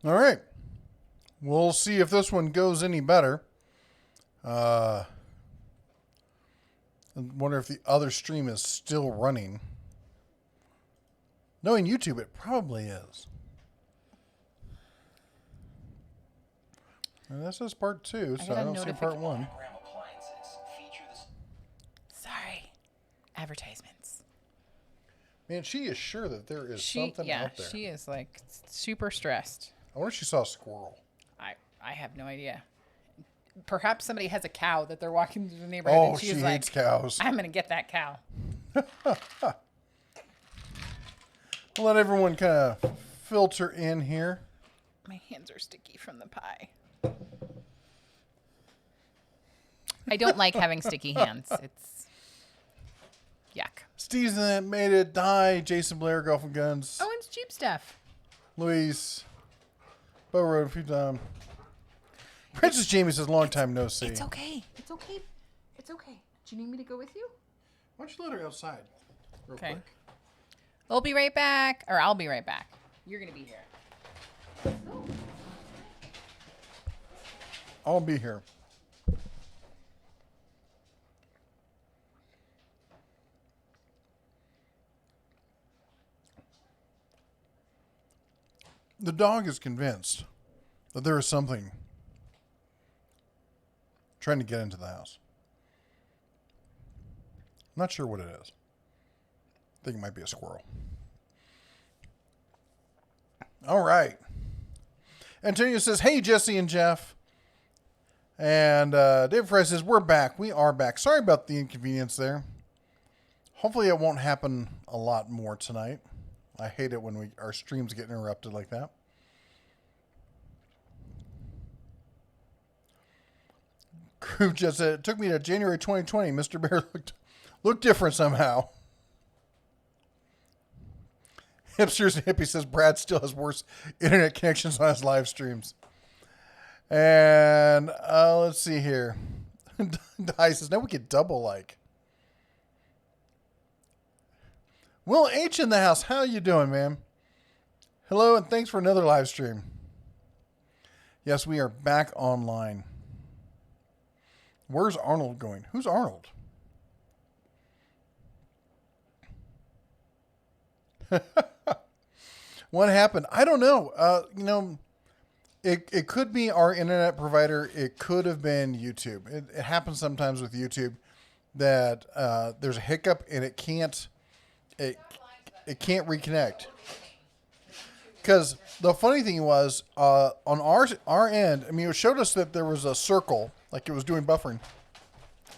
All right. We'll see if this one goes any better. I wonder if the other stream is still running. Knowing YouTube, it probably is. And this is part 2, so I don't see part 1. Sorry. Advertisements. Man, she is sure that there is something out there. Yeah, she is like super stressed. I wonder if she saw a squirrel. I have no idea. Perhaps somebody has a cow that they're walking through the neighborhood. Oh, she hates cows. I'm going to get that cow. I'll let everyone kind of filter in here. My hands are sticky from the pie. I don't like having sticky hands. It's yuck. Steve's in that made it. Die. Jason Blair, Golf and Guns. Oh, it's cheap stuff. Luis. Bo Road, a few times. Princess Jamie says, long time no see. It's okay. It's okay. It's okay. Do you need me to go with you? Why don't you let her outside real quick? We'll be right back. Or I'll be right back. You're going to be here. I'll be here. The dog is convinced that there is something trying to get into the house. I'm not sure what it is. I think it might be a squirrel. All right. Antonio says, hey, Jesse and Jeff. And Dave Fry says, we're back. We are back. Sorry about the inconvenience there. Hopefully it won't happen a lot more tonight. I hate it when our streams get interrupted like that. Crew just said, it took me to January 2020. Mr. Bear looked different somehow. Hipsters and Hippie says Brad still has worse internet connections on his live streams. And let's see here. Di says, now we get double like. Will H in the house. How you doing, man? Hello, and thanks for another live stream. Yes, we are back online. Where's Arnold going? Who's Arnold? What happened? I don't know. It could be our internet provider. It could have been YouTube. It happens sometimes with YouTube that there's a hiccup and it can't reconnect. Because the funny thing was on our end, I mean, it showed us that there was a circle, like it was doing buffering,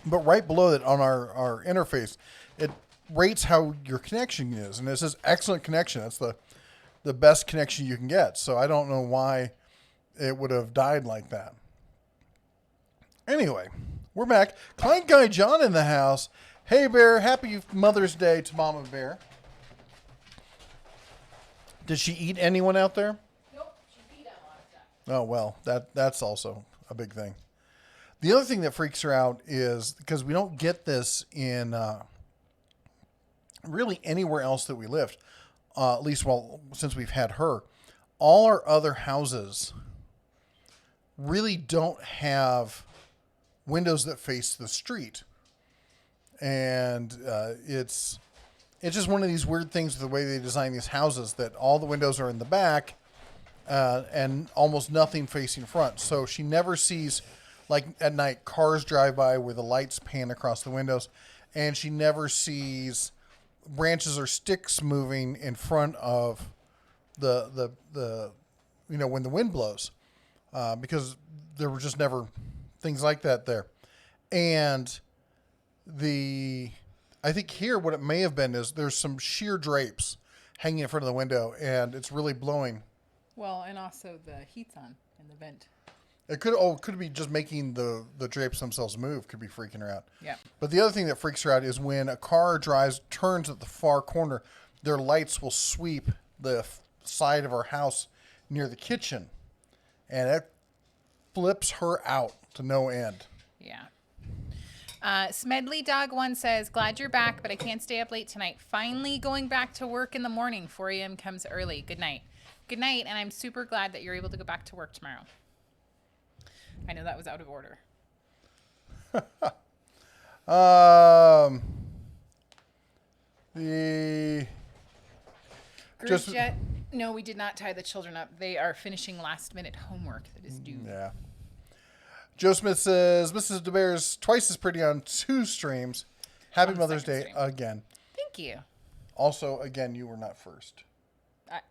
but right below it on our interface, it rates how your connection is, and it says excellent connection. That's the best connection you can get. So I don't know why it would have died like that. Anyway, we're back. Client Guy John in the house. Hey, Bear. Happy Mother's Day to Mama Bear. Did she eat anyone out there? Nope, she peed on a lot of stuff. Oh, well, that's also a big thing. The other thing that freaks her out is, because we don't get this in really anywhere else that we lived, at least since we've had her, all our other houses really don't have windows that face the street. And it's just one of these weird things with the way they design these houses, that all the windows are in the back and almost nothing facing front. So she never sees, like at night, cars drive by where the lights pan across the windows, and she never sees branches or sticks moving in front of the when the wind blows, because there were just never things like that there. And I think here what it may have been is there's some sheer drapes hanging in front of the window, and it's really blowing. Well, and also the heat's on in the vent. It could be just making the drapes themselves move. Could be freaking her out. Yeah. But the other thing that freaks her out is when a car turns at the far corner, their lights will sweep the side of our house near the kitchen, and it flips her out to no end. Yeah. Smedley Dog 1 says, glad you're back, but I can't stay up late tonight. Finally going back to work in the morning. 4 a.m. comes early. Good night. Good night, and I'm super glad that you're able to go back to work tomorrow. I know that was out of order. The Group jet. No, we did not tie the children up. They are finishing last-minute homework that is due. Yeah. Joe Smith says, Mrs. DeBear's twice as pretty on 2 streams. Happy Mother's Day stream. again. Thank you. Also, again, you were not first.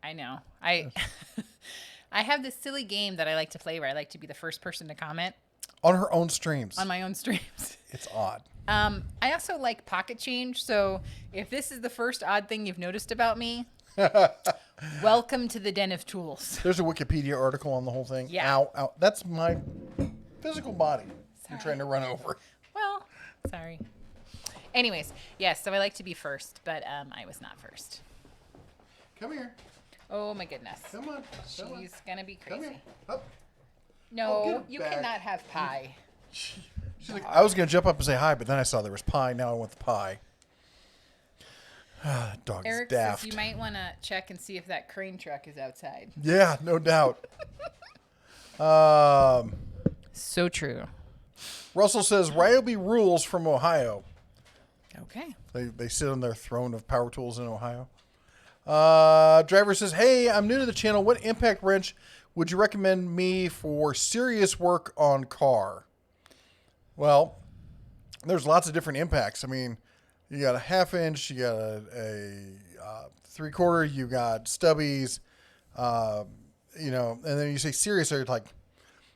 I know. I have this silly game that I like to play where I like to be the first person to comment. On her own streams. On my own streams. It's odd. I also like pocket change. So if this is the first odd thing you've noticed about me, welcome to the den of tools. There's a Wikipedia article on the whole thing. Yeah. Ow, ow. That's my physical body. Sorry. I'm trying to run over. Well, sorry. Anyways, yes, so I like to be first, but I was not first. Come here. Oh, my goodness. Come on. Come on. She's going to be Come crazy. here. Up. No, Oh, you back. cannot have pie. She's like, I was going to jump up and say hi, but then I saw there was pie. Now I want the pie. That dog Eric is daft. says you might want to check and see if that crane truck is outside. Yeah, no doubt. So true. Russell says Ryobi rules from Ohio. Okay. They sit on their throne of power tools in Ohio. Driver says, hey, I'm new to the channel. What impact wrench would you recommend me for serious work on car? Well, there's lots of different impacts. I mean, you got a 1/2 inch, you got a 3/4, you got stubbies, you know, and then you say serious, are you like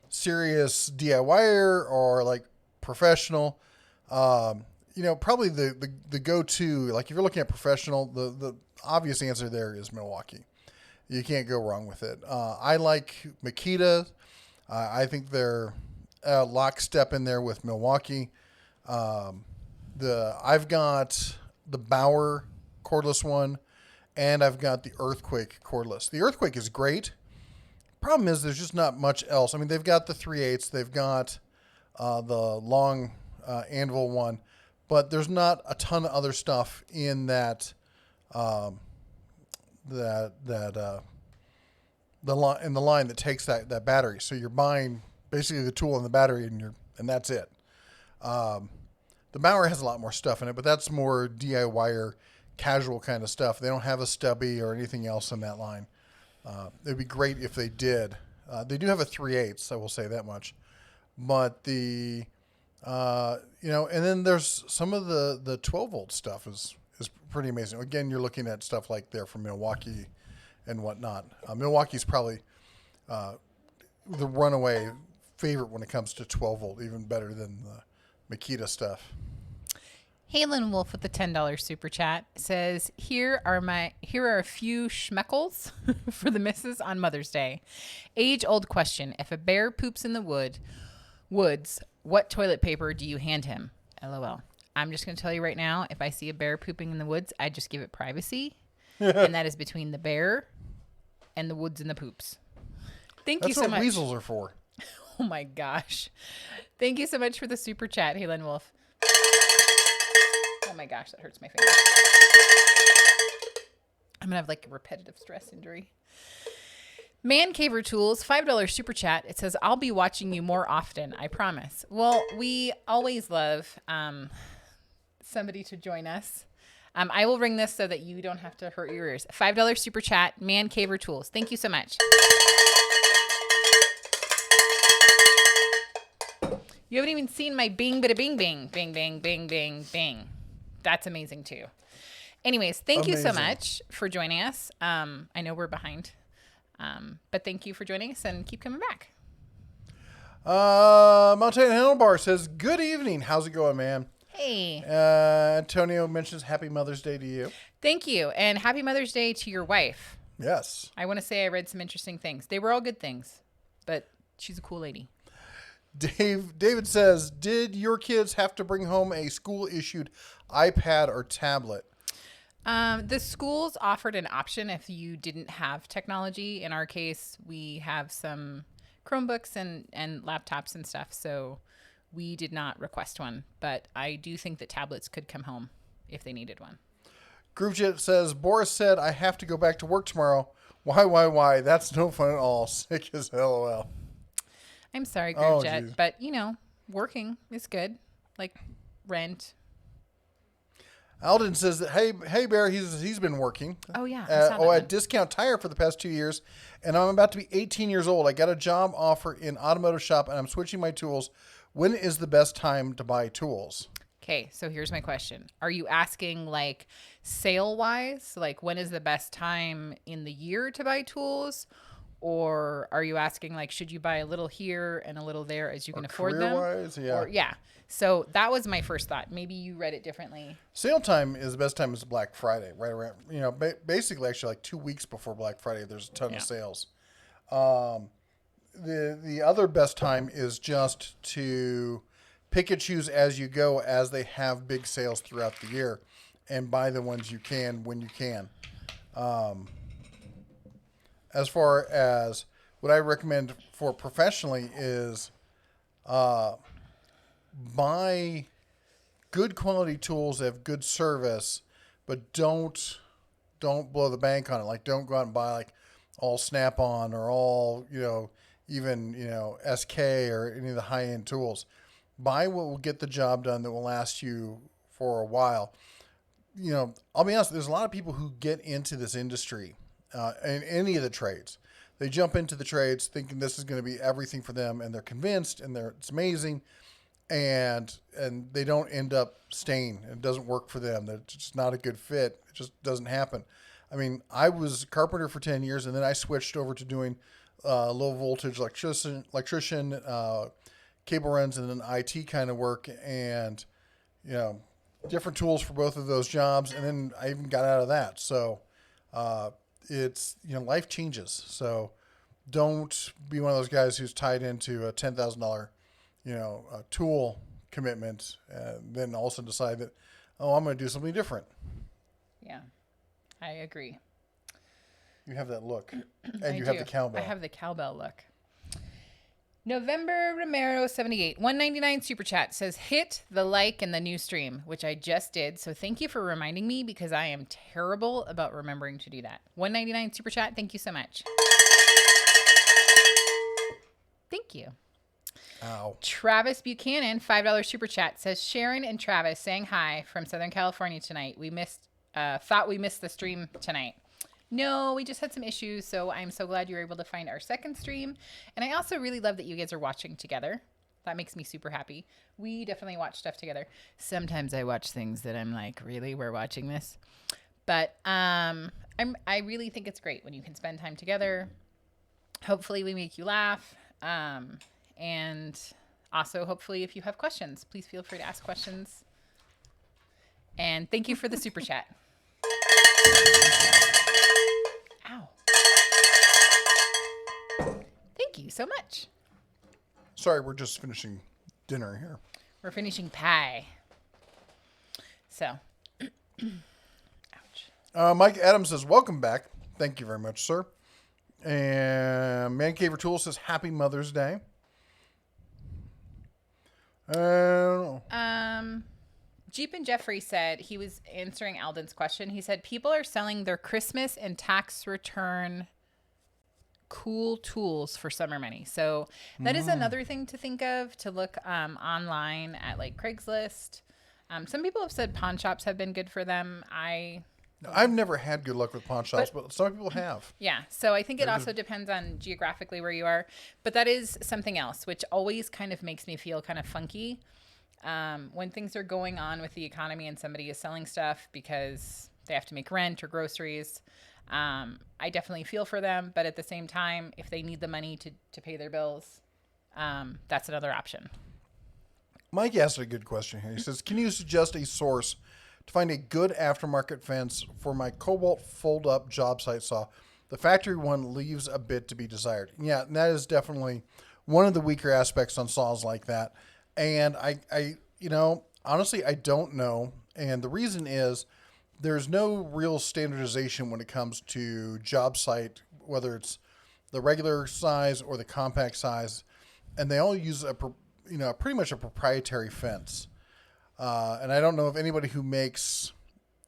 serious DIYer or like professional? You know, probably the go-to, like if you're looking at professional, the obvious answer there is Milwaukee. You can't go wrong with it. I like Makita. I think they're lockstep in there with Milwaukee. I've got the Bauer cordless one, and I've got the Earthquake cordless. The Earthquake is great. Problem is there's just not much else. I mean, they've got the 3/8, they've got the long anvil one, but there's not a ton of other stuff in that the line that takes that battery. So you're buying basically the tool and the battery, and that's it. The Bauer has a lot more stuff in it, but that's more DIYer, casual kind of stuff. They don't have a stubby or anything else in that line. It'd be great if they did. They do have a 3/8, I will say that much. But you know, and then there's some of the 12-volt stuff is pretty amazing. Again, you're looking at stuff like there from Milwaukee and whatnot. Milwaukee's probably the runaway favorite when it comes to 12-volt, even better than the Makita stuff. Halen Wolf with the $10 super chat says, here are a few schmeckles for the missus on Mother's Day. Age old question. If a bear poops in the woods, what toilet paper do you hand him? LOL. I'm just going to tell you right now, if I see a bear pooping in the woods, I just give it privacy. And that is between the bear and the woods and the poops. Thank you so much. That's what weasels are for. Oh my gosh. Thank you so much for the super chat, Halen Wolf. Oh my gosh, that hurts my finger. I'm going to have like a repetitive stress injury. Man Caver Tools, $5 super chat. It says, I'll be watching you more often, I promise. Well, we always love somebody to join us. I will ring this so that you don't have to hurt your ears. $5 super chat, Man Caver Tools. Thank you so much. You haven't even seen my bing, bada bing, bing, bing, bing, bing, bing, bing. That's amazing too. Anyways, thank you so much for joining us. I know we're behind, but thank you for joining us and keep coming back. Montana Handlebar says, good evening. How's it going, man? Hey. Antonio mentions Happy Mother's Day to you. Thank you. And Happy Mother's Day to your wife. Yes. I want to say I read some interesting things. They were all good things, but she's a cool lady. David says, did your kids have to bring home a school-issued iPad or tablet? The schools offered an option if you didn't have technology. In our case, we have some Chromebooks and laptops and stuff, so we did not request one. But I do think that tablets could come home if they needed one. GrooveJet says, Boris said, I have to go back to work tomorrow. Why? That's no fun at all. Sick as LOL. I'm sorry, Oh, Group Chat, geez. but working is good. Like rent. Alden says that hey Bear, he's been working. Oh yeah, I saw that one. At Discount Tire for the past 2 years, and I'm about to be 18 years old. I got a job offer in automotive shop, and I'm switching my tools. When is the best time to buy tools? Okay, so here's my question. Are you asking like sale wise? Like when is the best time in the year to buy tools? Or are you asking like should you buy a little here and a little there as you can afford them? Career-wise, yeah. Or yeah. So that was my first thought. Maybe you read it differently. Sale time is the best time is Black Friday, right around basically actually like 2 weeks before Black Friday. There's a ton of sales. The other best time is just to pick and choose as you go, as they have big sales throughout the year, and buy the ones you can when you can. As far as what I recommend for professionally is buy good quality tools that have good service, but don't blow the bank on it. Like don't go out and buy like all Snap-on or all, even, SK or any of the high-end tools. Buy what will get the job done that will last you for a while. I'll be honest, there's a lot of people who get into this industry in any of the trades. They jump into the trades thinking this is going to be everything for them, and they're convinced, and it's amazing, and they don't end up staying. It doesn't work for them. It's just not a good fit. It just doesn't happen. I mean, I was a carpenter for 10 years, and then I switched over to doing low voltage electrician, cable runs, and then IT kind of work, and different tools for both of those jobs. And then I even got out of that. So it's life changes. So don't be one of those guys who's tied into a $10,000 a tool commitment, and then also decide that I'm going to do something different. Yeah, I agree. You have that look, and you have the cowbell. I have the cowbell look. November Romero 78 199 super chat says hit the like in the new stream, which I just did. So thank you for reminding me, because I am terrible about remembering to do that. 199 super chat. Thank you so much. Thank you. Ow. Travis Buchanan, $5 super chat says Sharon and Travis saying hi from Southern California tonight. We thought we missed the stream tonight. No, we just had some issues, so I'm so glad you were able to find our second stream. And I also really love that you guys are watching together. That makes me super happy. We definitely watch stuff together. Sometimes I watch things that I'm like, really, we're watching this? But I really think it's great when you can spend time together. Hopefully we make you laugh. And also, hopefully, if you have questions, please feel free to ask questions. And thank you for the super chat. Ow. Thank you so much. Sorry, we're just finishing dinner here. We're finishing pie. So, ouch. Mike Adams says, welcome back. Thank you very much, sir. And Man Caver Tool says, happy Mother's Day. Jeep and Jeffrey said, he was answering Alden's question. He said, people are selling their Christmas and tax return cool tools for summer money. So that is another thing to think of, to look online at like Craigslist. Some people have said pawn shops have been good for them. I've never had good luck with pawn shops, but some people have. Yeah. So I think it also depends on geographically where you are. But that is something else, which always kind of makes me feel kind of funky. When things are going on with the economy and somebody is selling stuff because they have to make rent or groceries, I definitely feel for them. But at the same time, if they need the money to pay their bills, that's another option. Mike asked a good question here. He says, can you suggest a source to find a good aftermarket fence for my Kobalt fold-up job site saw? The factory one leaves a bit to be desired. Yeah, and that is definitely one of the weaker aspects on saws like that. And I honestly, I don't know. And the reason is there's no real standardization when it comes to job site, whether it's the regular size or the compact size. And they all use pretty much a proprietary fence. And I don't know of anybody who makes,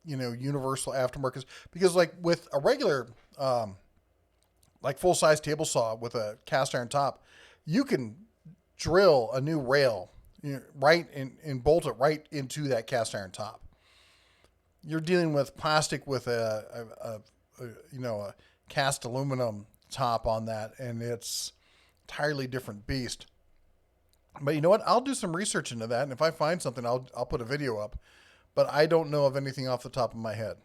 universal aftermarkets, because like with a regular like full-size table saw with a cast iron top, you can drill a new rail, right and bolt it right into that cast iron top. You're dealing with plastic with a cast aluminum top on that, and it's entirely different beast. But you know what? I'll do some research into that, and if I find something, I'll put a video up. But I don't know of anything off the top of my head.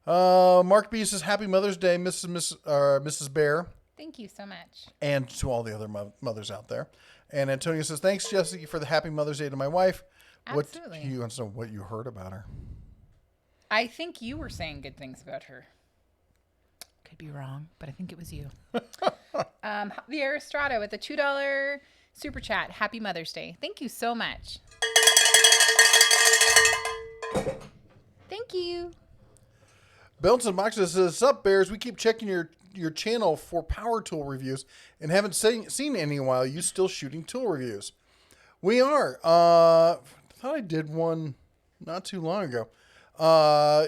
Mark B says, "Happy Mother's Day, Mrs. Bear." Thank you so much. And to all the other mothers out there. And Antonio says, "Thanks, Jesse, for the Happy Mother's Day to my wife." Absolutely. You want to know what you heard about her? I think you were saying good things about her. Could be wrong, but I think it was you. The Aristrado with the $2 super chat. Happy Mother's Day. Thank you so much. Thank you. Belts and Boxes says, "Sup, Bears? We keep checking your channel for power tool reviews and haven't seen any in a while. You still shooting tool reviews?" We are. I thought I did one not too long ago.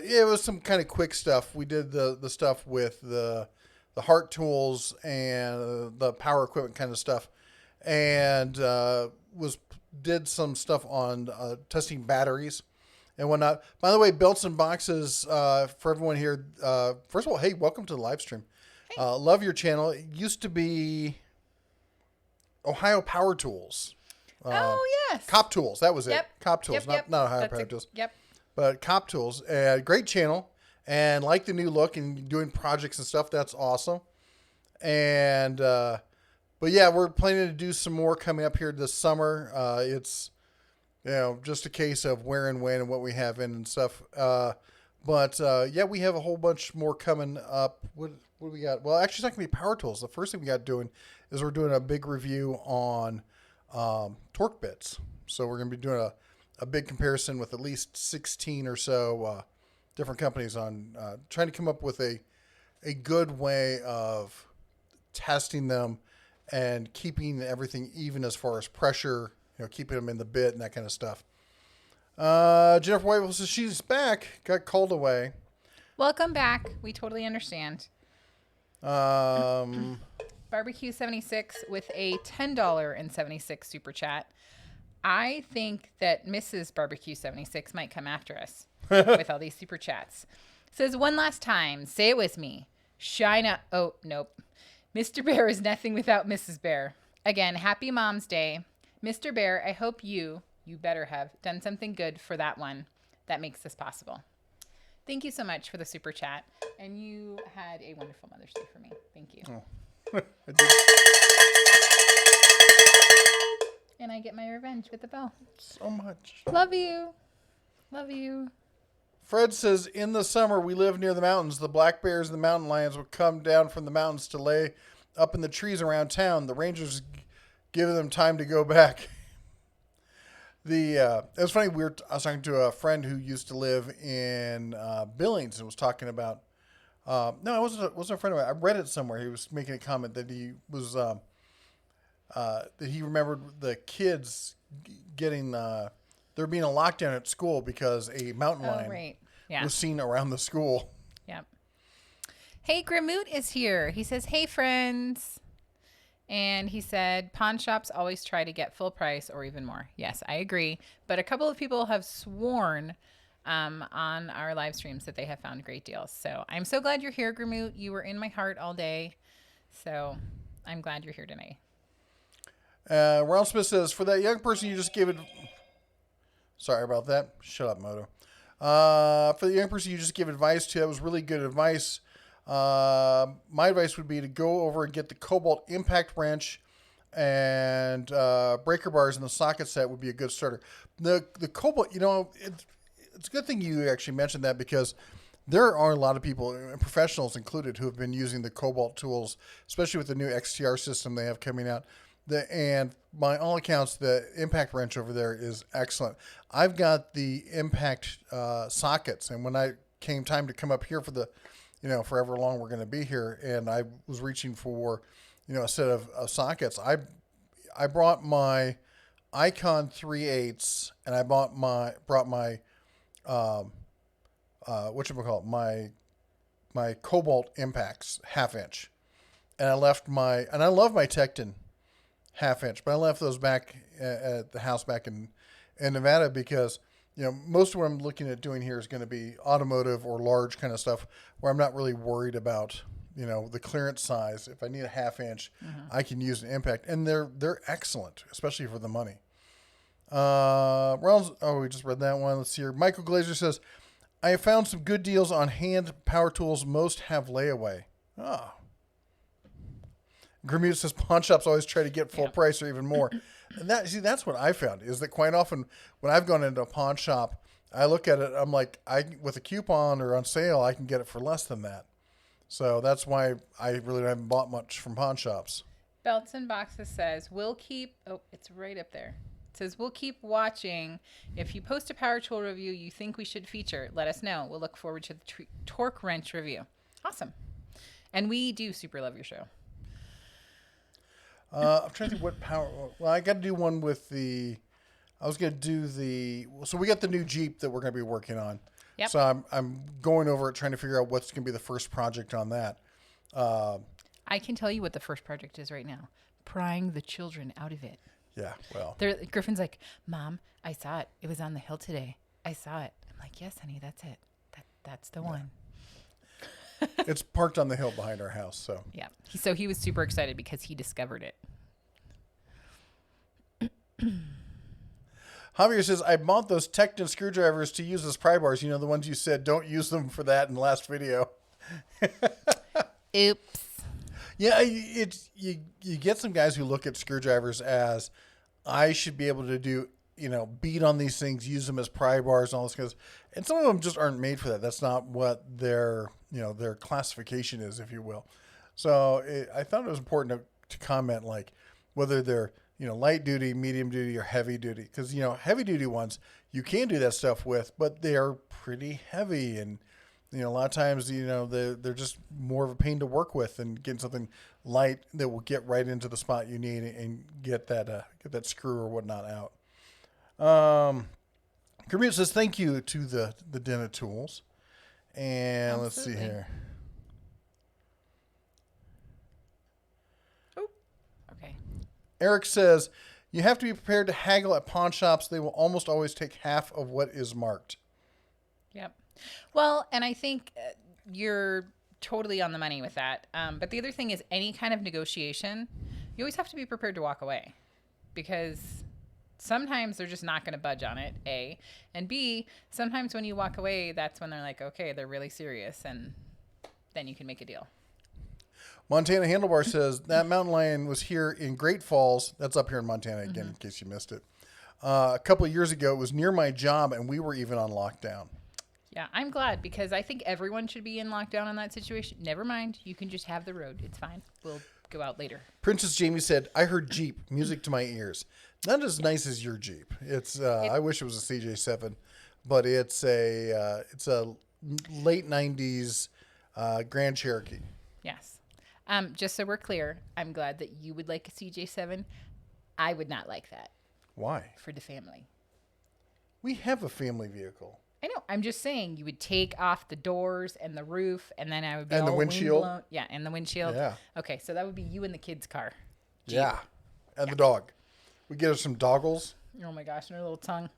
It was some kind of quick stuff. We did the stuff with the heart tools and the power equipment kind of stuff, and did some stuff on testing batteries and whatnot. By the way, Belts and Boxes, for everyone here, first of all, hey, welcome to the live stream. Hey. Love your channel. It used to be Ohio Power Tools. Yes. Cop Tools. That was it. Yep. Cop Tools, Yep. not Ohio Power Tools. Yep. But Cop Tools. Great channel. And like the new look and doing projects and stuff. That's awesome. And, but yeah, we're planning to do some more coming up here this summer. It's, just a case of where and when and what we have in and stuff. But yeah, we have a whole bunch more coming up. What do we got? Well, actually, it's not going to be power tools. The first thing we got doing is we're doing a big review on torque bits. So we're going to be doing a big comparison with at least 16 or so different companies on trying to come up with a good way of testing them and keeping everything even as far as pressure, keeping them in the bit and that kind of stuff. Jennifer White says she's back, got called away. Welcome back. We totally understand. Barbecue 76 with a $10.76 super chat. I think that Mrs. Barbecue 76 might come after us with all these super chats. Says, one last time, say it with me. Shine up. Oh, nope. Mr. Bear is nothing without Mrs. Bear. Again, happy Mom's Day. Mr. Bear, I hope you better have done something good for that one that makes this possible. Thank you so much for the super chat. And you had a wonderful Mother's Day for me. Thank you. Oh. I did. And I get my revenge with the bell. So much. Love you. Love you. Fred says, in the summer, we live near the mountains. The black bears and the mountain lions would come down from the mountains to lay up in the trees around town. The rangers give them time to go back. It was funny. I was talking to a friend who used to live in Billings and was talking about. No, it wasn't a friend of mine. I read it somewhere. He was making a comment that he was that he remembered the kids getting there being a lockdown at school because a mountain lion was seen around the school. Yep. Hey, Gramoot is here. He says, "Hey, friends." And he said, pawn shops always try to get full price or even more. Yes, I agree. But a couple of people have sworn on our live streams that they have found great deals. So I'm so glad you're here, Gramoot. You were in my heart all day. So I'm glad you're here tonight. Ron Smith says, for that young person you just gave it... Sorry about that. Shut up, Moto. For the young person you just gave advice to, that was really good advice. My advice would be to go over and get the Kobalt impact wrench and breaker bars in the socket set would be a good starter. The Kobalt, it's a good thing you actually mentioned that because there are a lot of people, professionals included, who have been using the Kobalt tools, especially with the new XTR system they have coming out. And by all accounts, the impact wrench over there is excellent. I've got the impact sockets, and when I came time to come up here for the forever long we're going to be here, and I was reaching for, a set of sockets. I brought my Icon 3/8, and I brought my my my Kobalt impacts 1/2 inch, and I left I love my Tecton 1/2 inch, but I left those back at the house back in Nevada because, most of what I'm looking at doing here is going to be automotive or large kind of stuff where I'm not really worried about, the clearance size. If I need a 1/2 inch, I can use an impact, and they're excellent, especially for the money. We just read that one. Let's see here. Michael Glazer says, I have found some good deals on hand power tools. Most have layaway. Oh. Grimute says pawn shops always try to get full price or even more. And that's what I found is that quite often when I've gone into a pawn shop, I look at it, I'm like, with a coupon or on sale, I can get it for less than that. So that's why I really haven't bought much from pawn shops. Belts and Boxes says, it's right up there. It says, we'll keep watching. If you post a power tool review you think we should feature, let us know. We'll look forward to the torque wrench review. Awesome. And we do super love your show. I'm trying to think what power. Well, I got to do one with I was going to do so we got the new Jeep that we're going to be working on. Yep. So I'm going over it, trying to figure out what's going to be the first project on that. I can tell you what the first project is right now. Prying the children out of it. Yeah, well. Griffin's like, Mom, I saw it. It was on the hill today. I saw it. I'm like, yes, honey, that's it. That's the one. It's parked on the hill behind our house. So yeah. So he was super excited because he discovered it. Javier says, I bought those Tecton screwdrivers to use as pry bars. The ones you said don't use them for that in the last video. Oops. Yeah, you get some guys who look at screwdrivers as I should be able to do, beat on these things, use them as pry bars and all this kind of stuff. And some of them just aren't made for that. That's not what their classification is, if you will. So I thought it was important to comment like whether they're, light duty, medium duty, or heavy duty. Because, heavy duty ones you can do that stuff with, but they are pretty heavy. And, a lot of times, they're just more of a pain to work with than getting something light that will get right into the spot you need and get that screw or whatnot out. Kermit says, thank you to the Den of Tools. And Let's see here. Okay. Eric says, you have to be prepared to haggle at pawn shops. They will almost always take half of what is marked. Yep. Well, and I think you're totally on the money with that. But the other thing is any kind of negotiation, you always have to be prepared to walk away because sometimes they're just not going to budge on it, A. And B, sometimes when you walk away, that's when they're like, okay, they're really serious. And then you can make a deal. Montana Handlebar says that mountain lion was here in Great Falls. That's up here in Montana, again, in case you missed it. A couple of years ago, it was near my job, and we were even on lockdown. Yeah, I'm glad because I think everyone should be in lockdown in that situation. Never mind. You can just have the road. It's fine. We'll go out later. Princess Jamie said, I heard Jeep, music to my ears. Not as nice as your Jeep. I wish it was a CJ7, but it's a late 90s Grand Cherokee. Yes. Just so we're clear, I'm glad that you would like a CJ7. I would not like that. Why? For the family. We have a family vehicle. I know. I'm just saying you would take off the doors and the roof, and then I would be and all the windshield. Blown. Yeah, and the windshield. Yeah. Okay, so that would be you and the kids' car. Jeep. Yeah, and the dog. We get her some doggles. Oh my gosh, and her little tongue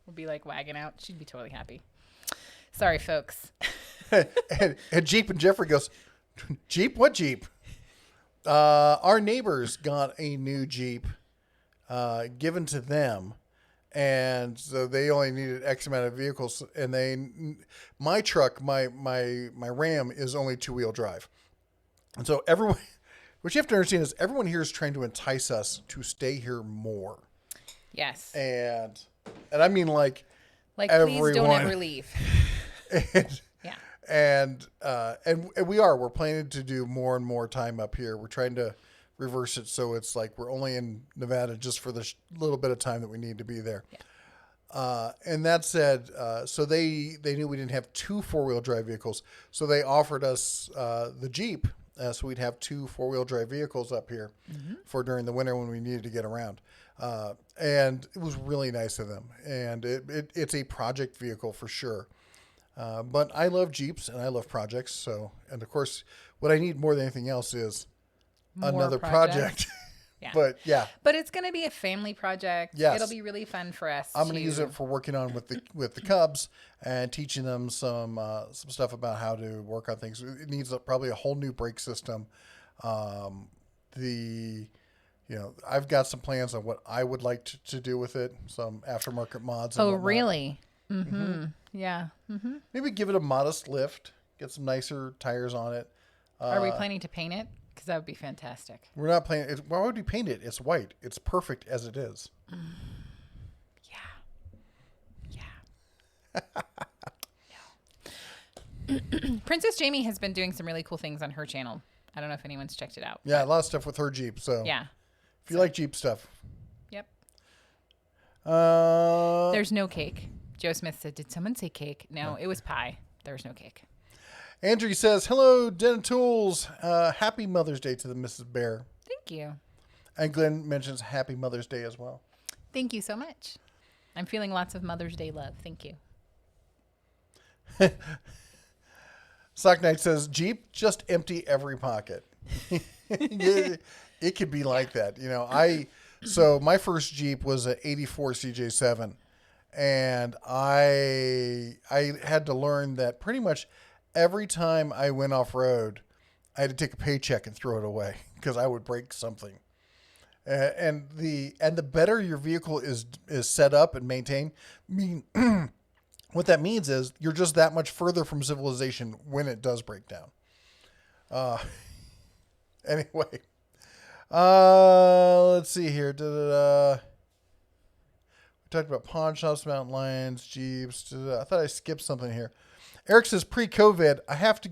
would be like wagging out. She'd be totally happy. Sorry, folks. and Jeep and Jeffrey goes, Jeep? What Jeep? Our neighbors got a new Jeep given to them. And so they only needed X amount of vehicles. And my truck, my Ram is only 2-wheel drive. And so everyone, what you have to understand is everyone here is trying to entice us to stay here more. Yes. And I mean like please don't ever leave. And, yeah. And we're planning to do more and more time up here. We're trying to reverse it so it's like we're only in Nevada just for the little bit of time that we need to be there. Yeah. And that said, so they knew we didn't have 2 4-wheel drive vehicles, so they offered us the Jeep, so we'd have 2 4-wheel drive vehicles up here for during the winter when we needed to get around. And it was really nice of them, and it's a project vehicle for sure. But I love Jeeps and I love projects. So, and of course, what I need more than anything else is More another projects. project. Yeah. But yeah, But it's going to be a family project. Yes. It'll be really fun for us. I'm going to use it for working on with the Cubs and teaching them some stuff about how to work on things. It needs probably a whole new brake system. I've got some plans on what I would like to do with it. Some aftermarket mods. And whatnot. Really? Mm-hmm. Yeah. Mm-hmm. Maybe give it a modest lift. Get some nicer tires on it. Are we planning to paint it? Because that would be fantastic. We're not playing. Why would we paint it? It's white. It's perfect as it is. Yeah. No. Princess Jamie has been doing some really cool things on her channel. I don't know if anyone's checked it out. Yeah, a lot of stuff with her Jeep. So yeah. if you like Jeep stuff. Yep. Uh, There's no cake. Joe Smith said, "Did someone say cake?" No, it was pie. There's no cake. Andrew says, "Hello, Den Tools. Happy Mother's Day to the Mrs. Bear." Thank you. And Glenn mentions Happy Mother's Day as well. Thank you so much. I'm feeling lots of Mother's Day love. Thank you. Sock Knight says, "Jeep, just empty every pocket." It could be like that. So my first Jeep was an 84 CJ7. And I had to learn that pretty much every time I went off road, I had to take a paycheck and throw it away because I would break something. And the better your vehicle is set up and maintained, what that means is you're just that much further from civilization when it does break down. Anyway, let's see here. We talked about pawn shops, mountain lions, Jeeps. I thought I skipped something here. Eric says, pre-COVID, I have to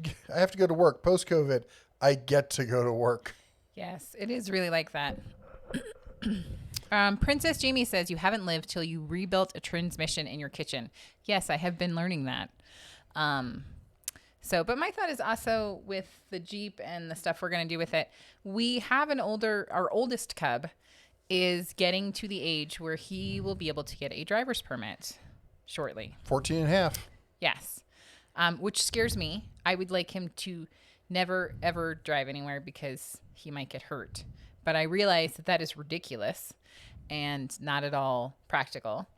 go to work. Post-COVID, I get to go to work. Yes, it is really like that. Princess Jamie says, "You haven't lived till you rebuilt a transmission in your kitchen." Yes, I have been learning that. But my thought is also with the Jeep and the stuff we're going to do with it. We have our oldest cub is getting to the age where he will be able to get a driver's permit shortly. 14 and a half. Yes. Which scares me. I would like him to never, ever drive anywhere because he might get hurt. But I realize that is ridiculous and not at all practical.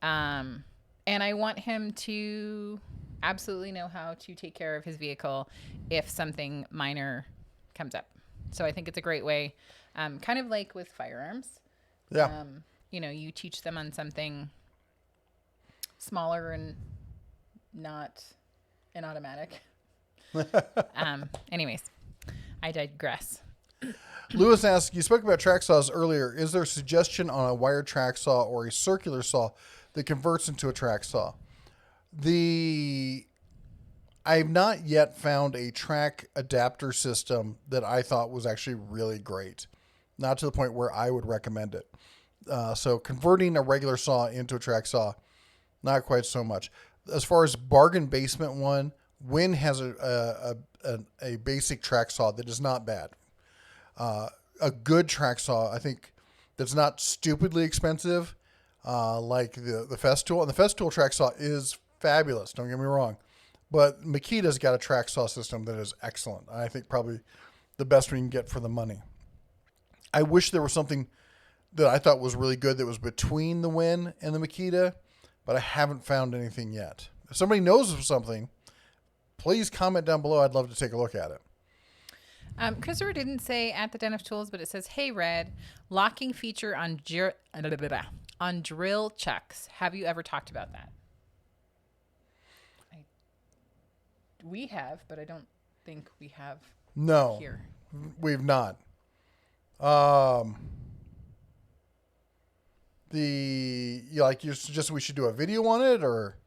And I want him to absolutely know how to take care of his vehicle if something minor comes up. So I think it's a great way, kind of like with firearms. Yeah. You teach them on something smaller and not an automatic. Anyways, I digress. Lewis asks, "You spoke about track saws earlier. Is there a suggestion on a wired track saw or a circular saw that converts into a track saw?" I've not yet found a track adapter system that I thought was actually really great. Not to the point where I would recommend it. So converting a regular saw into a track saw, not quite so much. As far as bargain basement one, Win has a basic track saw that is not bad. A good track saw, I think, that's not stupidly expensive, like the Festool. And the Festool track saw is fabulous, don't get me wrong. But Makita's got a track saw system that is excellent. I think probably the best we can get for the money. I wish there was something that I thought was really good that was between the Win and the Makita, but I haven't found anything yet. If somebody knows of something, please comment down below. I'd love to take a look at it. Christopher didn't say at the Den of Tools, but it says, "Hey, Red, locking feature on drill chucks. Have you ever talked about that?" We have, but I don't think we have. No, here. We've not. You suggest we should do a video on it or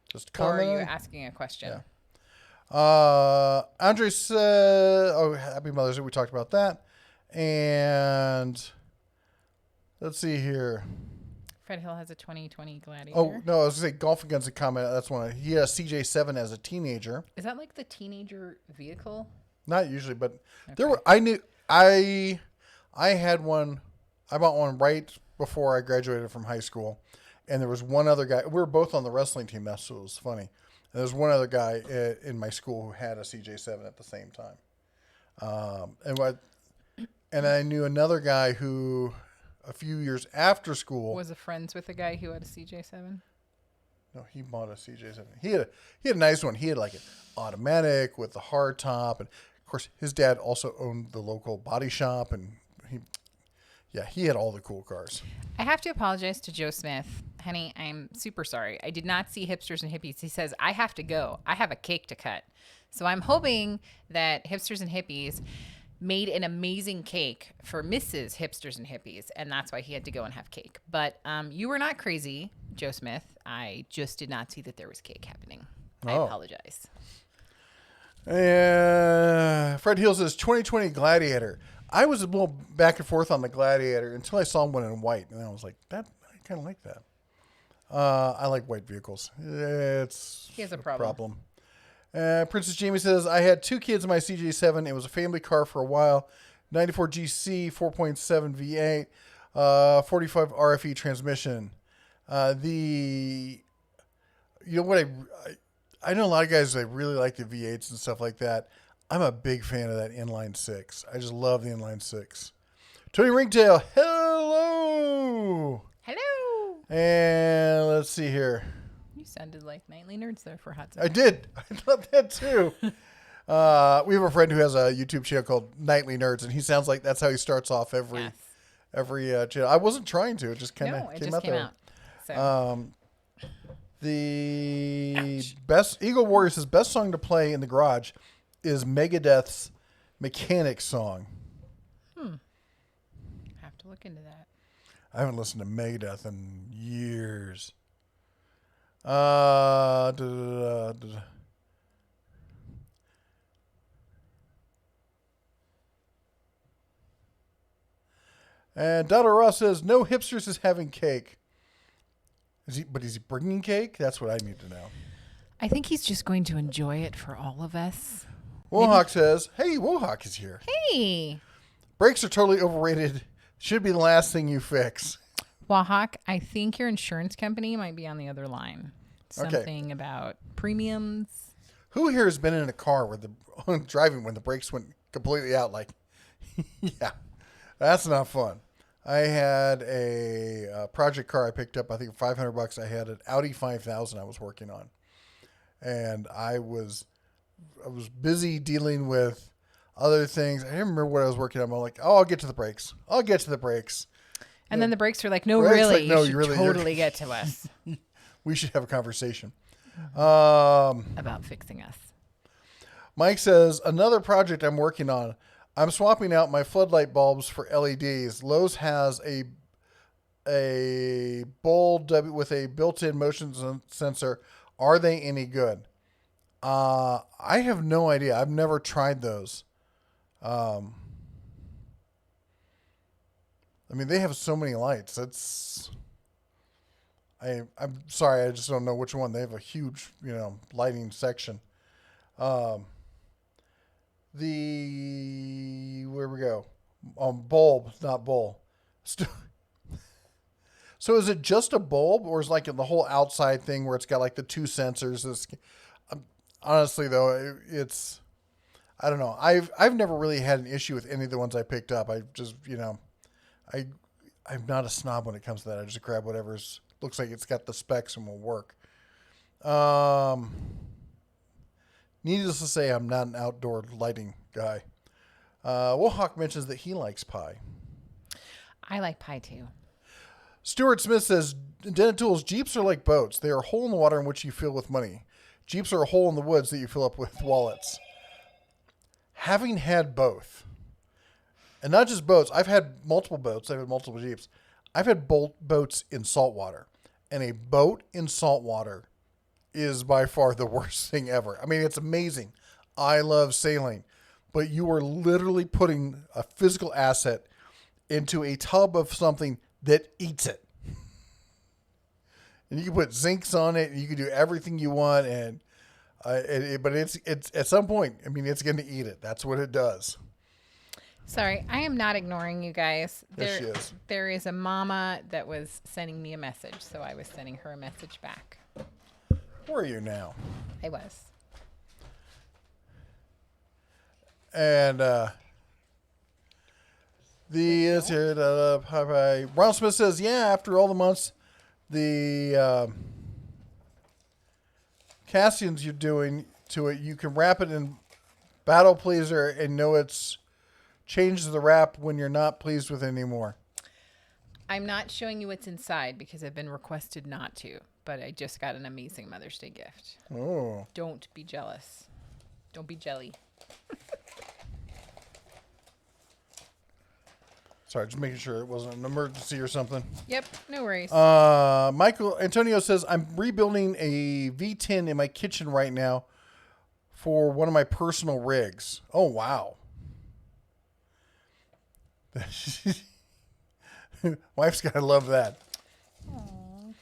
just comment? Or are you on it? asking a question? Yeah. Andre said, "Oh, Happy Mother's Day." We talked about that. And let's see here. Fred Hill has a 2020 Gladiator. Oh, no, I was going to say Golf Against a Comment. That's one. He had a CJ7 as a teenager. Is that like the teenager vehicle? Not usually, but Okay. I had one. I bought one right before I graduated from high school. And there was one other guy. We were both on the wrestling team. That's what was funny. There's one other guy in my school who had a CJ7 at the same time. And I knew another guy who, a few years after school, Was a friends with a guy who had a CJ7. no, he bought a CJ7. He had a nice one. He had like an automatic with the hard top, and of course his dad also owned the local body shop, and he had all the cool cars. I have to apologize to Joe Smith. Honey, I'm super sorry. I did not see Hipsters and Hippies. He says, I have to go. I have a cake to cut. So I'm hoping that Hipsters and Hippies made an amazing cake for Mrs. Hipsters and Hippies, and that's why he had to go and have cake. But you were not crazy, Joe Smith. I just did not see that there was cake happening. I apologize. Fred Hill says 2020 Gladiator. I was a little back and forth on the Gladiator until I saw one in white, and I was like, I kind of like that. I like white vehicles. He has a problem. Princess Jamie says, I had 2 kids in my CJ7. It was a family car for a while. 94 GC, 4.7 V8, 45 RFE transmission. You know what? I know a lot of guys that really like the V8s and stuff like that. I'm a big fan of that inline 6. I just love the inline 6. Tony Ringtail, hello. Hello. And let's see here. You sounded like Nightly Nerds there for a hot second. I did. I thought that too. We have a friend who has a YouTube channel called Nightly Nerds, and he sounds like that's how he starts off every channel. I wasn't trying to. It just kind of came out. So. The best Eagle Warrior says best song to play in the garage is Megadeth's Mechanic song. Have to look into that. I haven't listened to Megadeth in years. And Donna Ross says no hipsters is having cake. Is he bringing cake? That's what I need to know. I think he's just going to enjoy it for all of us. Wohawk says, hey, Wohawk is here. Hey. Brakes are totally overrated. Should be the last thing you fix. Wohawk, I think your insurance company might be on the other line. Something about premiums. Who here has been in a car where driving when the brakes went completely out? Like, yeah, that's not fun. I had a project car I picked up, I think $500. I had an Audi 5000 I was working on. And I was busy dealing with other things. I didn't remember what I was working on. I'm like, I'll get to the brakes. And then the brakes are like, no, really, like, no, you should totally get to us. We should have a conversation. About fixing us. Mike says, another project I'm working on. I'm swapping out my floodlight bulbs for LEDs. Lowe's has a bulb with a built-in motion sensor. Are they any good? I have no idea. I've never tried those. I mean, they have so many lights. I'm sorry, I just don't know which one. They have a huge, lighting section. Where we go? Bulb, not bowl. So is it just a bulb, or is like the whole outside thing where it's got like the 2 sensors? Honestly, though, I don't know. I've never really had an issue with any of the ones I picked up. I just, I'm not a snob when it comes to that. I just grab whatever's looks like it's got the specs and will work. Needless to say, I'm not an outdoor lighting guy. Wohawk mentions that he likes pie. I like pie too. Stuart Smith says, Dented Tools, Jeeps are like boats. They are a hole in the water in which you fill with money. Jeeps are a hole in the woods that you fill up with wallets. Having had both, and not just boats, I've had multiple boats. I've had multiple Jeeps. I've had boats in saltwater. And a boat in saltwater is by far the worst thing ever. I mean, it's amazing. I love sailing. But you are literally putting a physical asset into a tub of something that eats it. And you can put zincs on it, and you can do everything you want, but it's at some point, I mean, it's going to eat it. That's what it does. Sorry, I am not ignoring you guys. Yes, she is. There is a mama that was sending me a message, so I was sending her a message back. Were you now? I was. And Ron Smith says, yeah, after all the months, the castings you're doing to it, you can wrap it in Battle Pleaser and know it's changed the wrap when you're not pleased with it anymore. I'm not showing you what's inside because I've been requested not to, but I just got an amazing Mother's Day gift. Oh. Don't be jealous. Don't be jelly. Sorry, just making sure it wasn't an emergency or something. Yep, no worries. Michael Antonio says, I'm rebuilding a V10 in my kitchen right now for one of my personal rigs. Oh, wow. Wife's got to love that. Aww.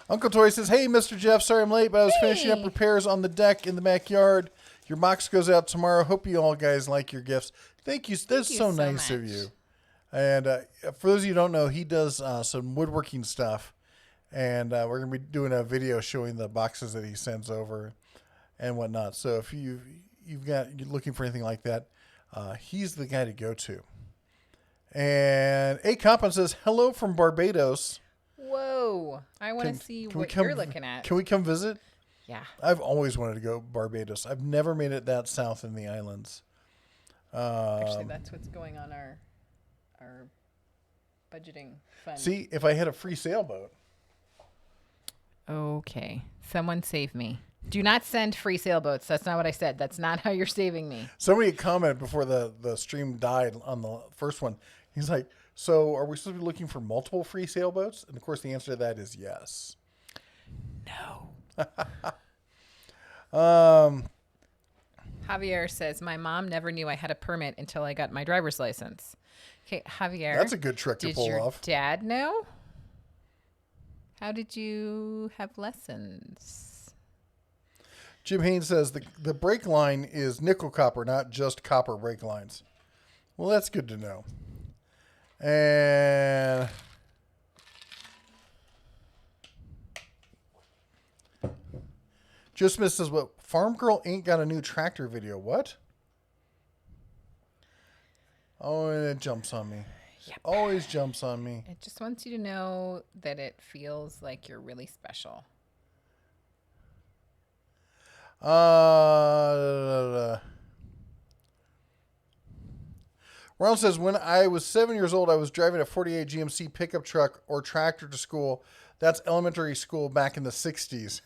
Uncle Tori says, hey, Mr. Jeff, sorry I'm late, but I was finishing up repairs on the deck in the backyard. Your box goes out tomorrow. Hope you all guys like your gifts. Thank you. That's so nice of you. And for those of you who don't know, he does some woodworking stuff. And we're going to be doing a video showing the boxes that he sends over and whatnot. So if you're looking for anything like that, he's the guy to go to. And A. Coppin says, hello from Barbados. Whoa. I want to see what you're looking at. Can we come visit? Yeah. I've always wanted to go Barbados. I've never made it that south in the islands. Actually, that's what's going on our budgeting fund. See, if I had a free sailboat. Okay. Someone save me. Do not send free sailboats. That's not what I said. That's not how you're saving me. Somebody commented before the stream died on the first one. He's like, so are we supposed to be looking for multiple free sailboats? And of course, the answer to that is yes. No. Javier says, my mom never knew I had a permit until I got my driver's license. Okay, Javier. That's a good trick to pull off. Did your dad know? How did you have lessons? Jim Haynes says the brake line is nickel copper, not just copper brake lines. Well, that's good to know. And Joe Smith says, "What Farm Girl ain't got a new tractor video? What?" Oh, and it jumps on me. Yep. Always jumps on me. It just wants you to know that it feels like you're really special. Ronald says, when I was 7 years old, I was driving a 48 GMC pickup truck or tractor to school. That's elementary school back in the 60s.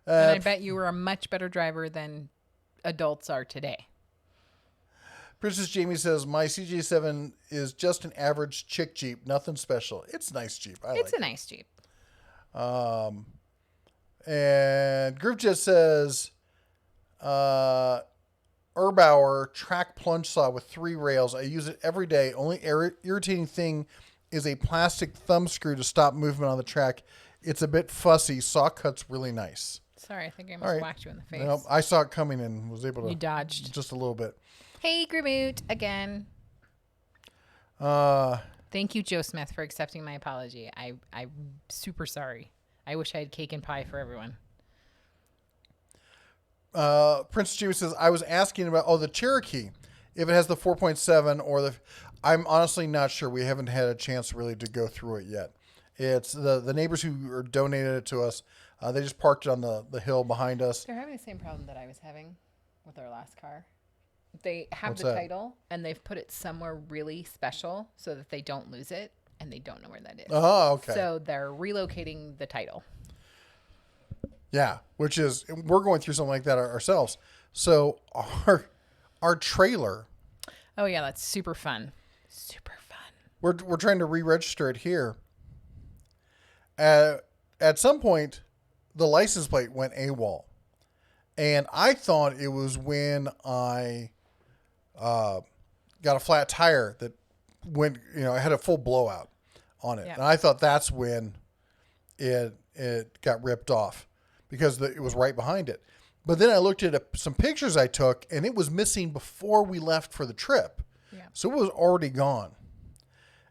And I bet you were a much better driver than adults are today. Princess Jamie says, my CJ7 is just an average chick Jeep. Nothing special. It's a nice Jeep. It's a nice Jeep. And Groupjet says, Erbauer track plunge saw with 3 rails. I use it every day. Only irritating thing is a plastic thumb screw to stop movement on the track. It's a bit fussy. Saw cut's really nice. Sorry, I think I almost whacked you in the face. Nope, I saw it coming and was able to. You dodged. Just a little bit. Hey, Graboot, again. Thank you, Joe Smith, for accepting my apology. I'm super sorry. I wish I had cake and pie for everyone. Prince Jimmy says, I was asking about, the Cherokee, if it has the 4.7 or the, I'm honestly not sure. We haven't had a chance really to go through it yet. It's the neighbors who are donated it to us. They just parked it on the hill behind us. They're having the same problem that I was having with our last car. They have What's the that? title and they've put it somewhere really special so that they don't lose it, and they don't know where that is. Oh, okay. So they're relocating the title. Yeah, which is, we're going through something like that ourselves. So our trailer. Oh yeah, that's super fun. Super fun. We're trying to re-register it here. At some point, the license plate went AWOL. And I thought it was when I got a flat tire that went, I had a full blowout on it. Yeah. And I thought that's when it got ripped off because it was right behind it. But then I looked at some pictures I took, and it was missing before we left for the trip. Yeah. So it was already gone.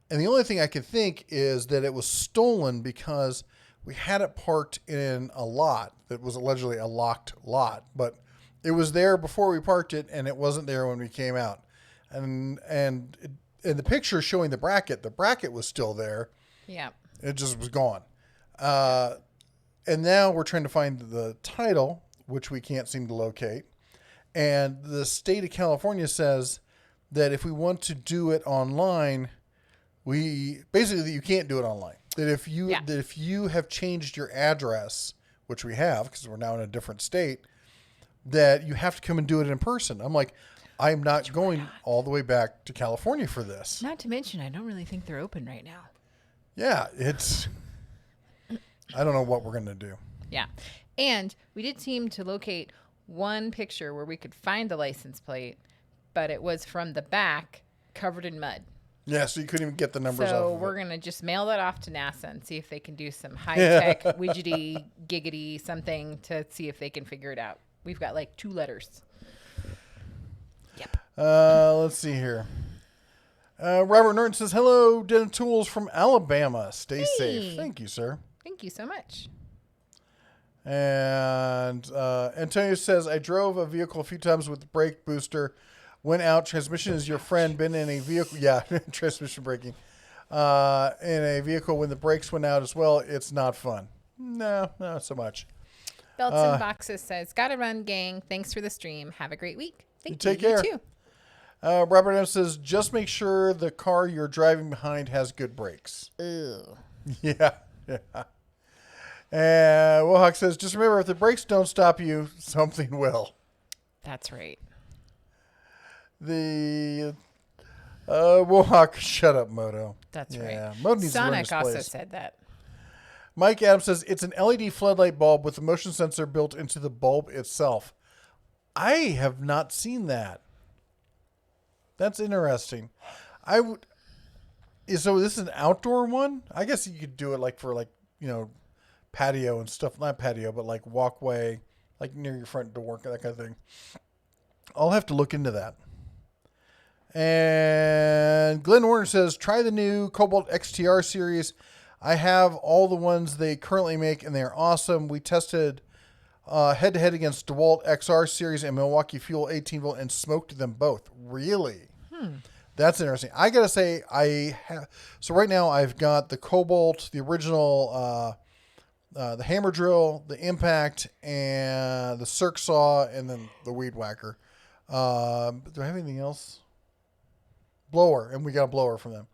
And the only thing I could think is that it was stolen because we had it parked in a lot that was allegedly a locked lot, but it was there before we parked it, and it wasn't there when we came out. And in the picture showing the bracket was still there. Yeah. It just was gone. And now we're trying to find the title, which we can't seem to locate. And the state of California says that if we want to do it online, basically you can't do it online. That if you have changed your address, which we have because we're now in a different state, that you have to come and do it in person. I'm like, I'm not going all the way back to California for this. Not to mention, I don't really think they're open right now. Yeah, I don't know what we're going to do. Yeah. And we did seem to locate one picture where we could find the license plate, but it was from the back covered in mud. Yeah, so you couldn't even get the numbers off So of we're it. going to just mail that off to NASA and see if they can do some high-tech, widgety, giggity something to see if they can figure it out. We've got like 2 letters. Yep. Let's see here. Robert Norton says, hello, Den of Tools from Alabama. Stay safe. Thank you, sir. Thank you so much. And Antonio says, I drove a vehicle a few times with the brake booster. Went out. Transmission is your friend. Been in a vehicle. Yeah, transmission braking. In a vehicle when the brakes went out as well. It's not fun. No, not so much. Belts and Boxes says, gotta run, gang. Thanks for the stream. Have a great week. Thank you. Take care. You too. Robert M. says, just make sure the car you're driving behind has good brakes. Ooh. Yeah. And Wohawk says, just remember, if the brakes don't stop you, something will. That's right. The Wohawk, shut up, Moto. That's yeah, right. Moto needs Sonic to learn his also place. said that. Mike Adams says, it's an LED floodlight bulb with a motion sensor built into the bulb itself. I have not seen that. That's interesting. So this is an outdoor one? I guess you could do it for patio and stuff. Not patio, but like walkway, like near your front door, that kind of thing. I'll have to look into that. And Glenn Warner says, try the new Kobalt XTR series. I have all the ones they currently make, and they're awesome. We tested head-to-head against DeWalt XR series and Milwaukee Fuel 18-volt and smoked them both. Really? That's interesting. I got to say, so right now I've got the Kobalt, the original, the hammer drill, the impact, and the circ saw, and then the weed whacker. Do I have anything else? Blower, and we got a blower from them.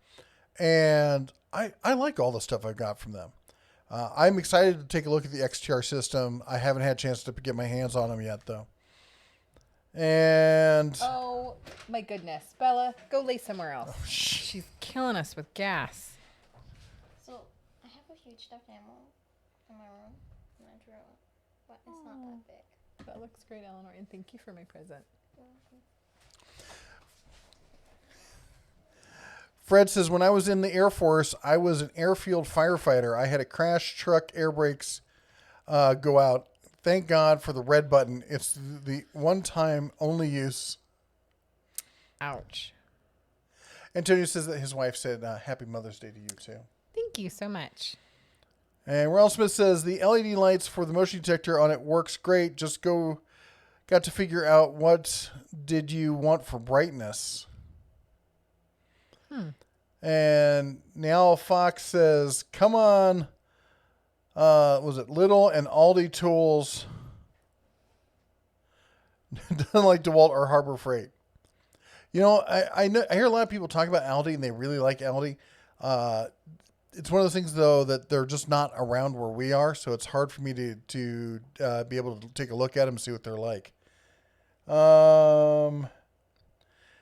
And I like all the stuff I've got from them. I'm excited to take a look at the XTR system. I haven't had a chance to get my hands on them yet, though. And Oh, my goodness. Bella, go lay somewhere else. She's killing us with gas. So, I have a huge stuffed animal in my room, and I drew it, but it's not that big. That looks great, Eleanor, and thank you for my present. Fred says, when I was in the Air Force, I was an airfield firefighter. I had a crash truck air brakes go out. Thank God for the red button. It's the one-time only use. Ouch. Antonio says that his wife said, Happy Mother's Day to you, too. Thank you so much. And Ronald Smith says, the LED lights for the motion detector on it works great. Just got to figure out what did you want for brightness. And now Fox says, come on. Was it Little and Aldi Tools? Doesn't like DeWalt or Harbor Freight. You know, I hear a lot of people talk about Aldi and they really like Aldi. It's one of those things, though, that they're just not around where we are, so it's hard for me to be able to take a look at them and see what they're like.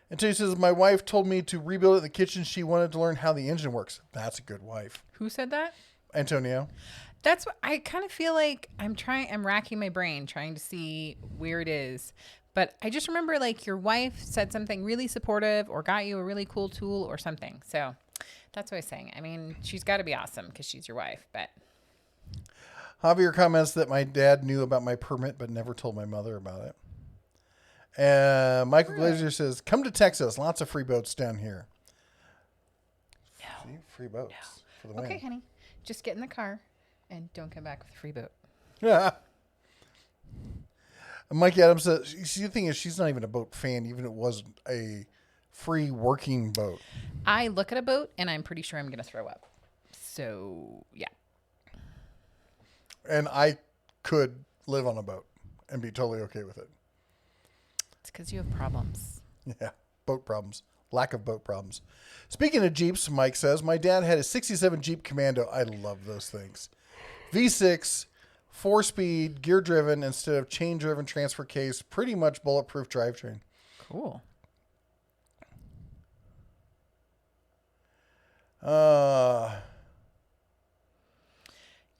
Until he says, my wife told me to rebuild it in the kitchen. She wanted to learn how the engine works. That's a good wife. Who said that? Antonio. That's what I kind of feel like I'm racking my brain trying to see where it is. But I just remember like your wife said something really supportive or got you a really cool tool or something. So that's what I was saying. I mean, she's got to be awesome because she's your wife, but. Javier comments that my dad knew about my permit but never told my mother about it. And Michael Glazer says, come to Texas. Lots of free boats down here. No. See? Free boats for the win. Okay, honey. Just get in the car. And don't come back with a free boat. Yeah. Mike Adams says, see, the thing is, she's not even a boat fan, even if it wasn't a free working boat. I look at a boat and I'm pretty sure I'm going to throw up. So, yeah. And I could live on a boat and be totally okay with it. It's because you have problems. Yeah, boat problems. Lack of boat problems. Speaking of Jeeps, Mike says, my dad had a 67 Jeep Commando. I love those things. V6, 4-speed, gear-driven instead of chain-driven transfer case. Pretty much bulletproof drivetrain. Cool.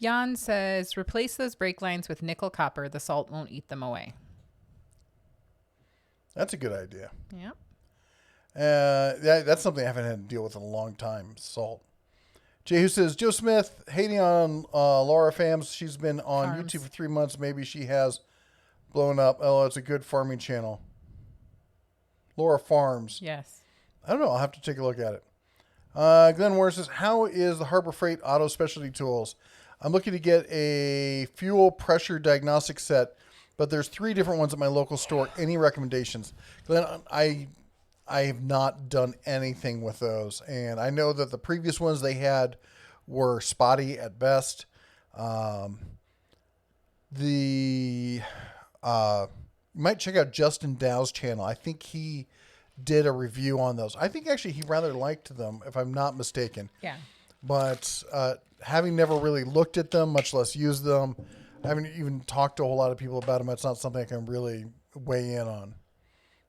Jan says, replace those brake lines with nickel copper. The salt won't eat them away. That's a good idea. Yeah. That's something I haven't had to deal with in a long time, salt. Jay, who says, Joe Smith, hating on Laura Fams. She's been on Farms. YouTube for 3 months. Maybe she has blown up. Oh, it's a good farming channel. Laura Farms. Yes. I don't know. I'll have to take a look at it. Glenn Warren says, how is the Harbor Freight Auto Specialty Tools? I'm looking to get a fuel pressure diagnostic set, but there's 3 different ones at my local store. Any recommendations? Glenn, I have not done anything with those. And I know that the previous ones they had were spotty at best. You might check out Justin Dow's channel. I think he did a review on those. I think actually he rather liked them, if I'm not mistaken. Yeah. But having never really looked at them, much less used them, I haven't even talked to a whole lot of people about them. It's not something I can really weigh in on.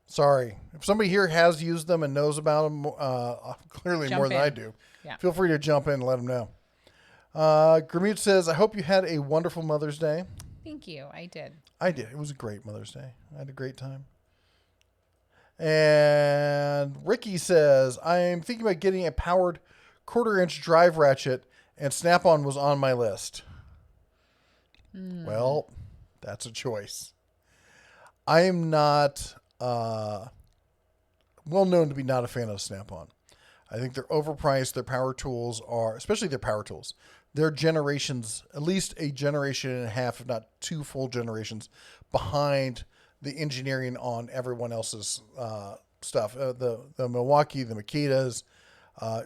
Sorry. If somebody here has used them and knows about them, clearly Jump more than in. I do, Yeah. feel free to jump in and let them know. Gramute says, I hope you had a wonderful Mother's Day. Thank you. I did. I did. It was a great Mother's Day. I had a great time. And Ricky says, I'm thinking about getting a powered 1/4-inch drive ratchet, and Snap-on was on my list. Well, that's a choice. I am not well known to be not a fan of Snap-on. I think they're overpriced. Their power tools are, especially their power tools, they're generations, at least a generation and a half, if not 2 full generations, behind the engineering on everyone else's stuff. The Milwaukee, the Makitas,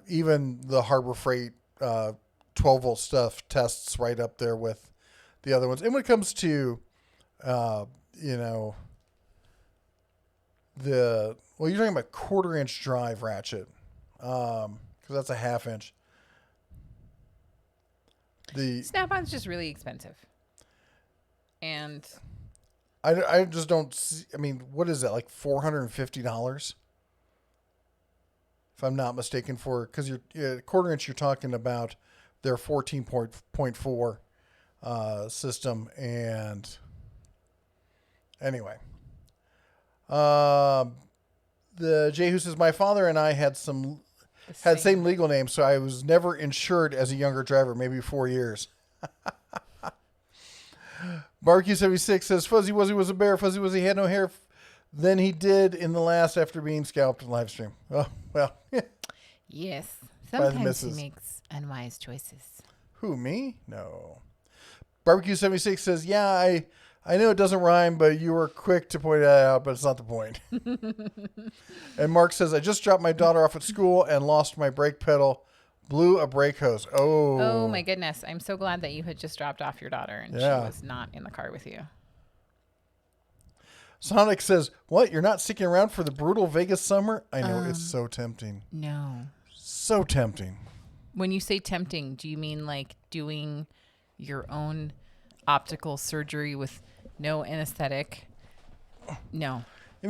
even the Harbor Freight 12-volt stuff tests right up there with the other ones. And when it comes to, you're talking about 1/4-inch drive ratchet, because that's a 1/2 inch. The Snap-on's just really expensive. And I just don't see, I mean, what is that, like $450? If I'm not mistaken, because you're 1/4 inch, you're talking about their 14.4 system. And anyway, the Jay who says, my father and I had same legal names, so I was never insured as a younger driver, maybe 4 years. Barbecue 76 says, Fuzzy Wuzzy was a bear. Fuzzy Wuzzy had no hair than he did in the last after being scalped in live stream. Oh, well. yes, By the sometimes he missus. makes unwise choices. Who, me? No. Barbecue 76 says, yeah, I know it doesn't rhyme, but you were quick to point that out, but it's not the point. And Mark says, I just dropped my daughter off at school and lost my brake pedal. Blew a brake hose. Oh my goodness. I'm so glad that you had just dropped off your daughter and Yeah. she was not in the car with you. Sonic says, what? You're not sticking around for the brutal Vegas summer? I know, it's so tempting. No. So tempting. When you say tempting, do you mean like doing your own optical surgery with no anesthetic? No. It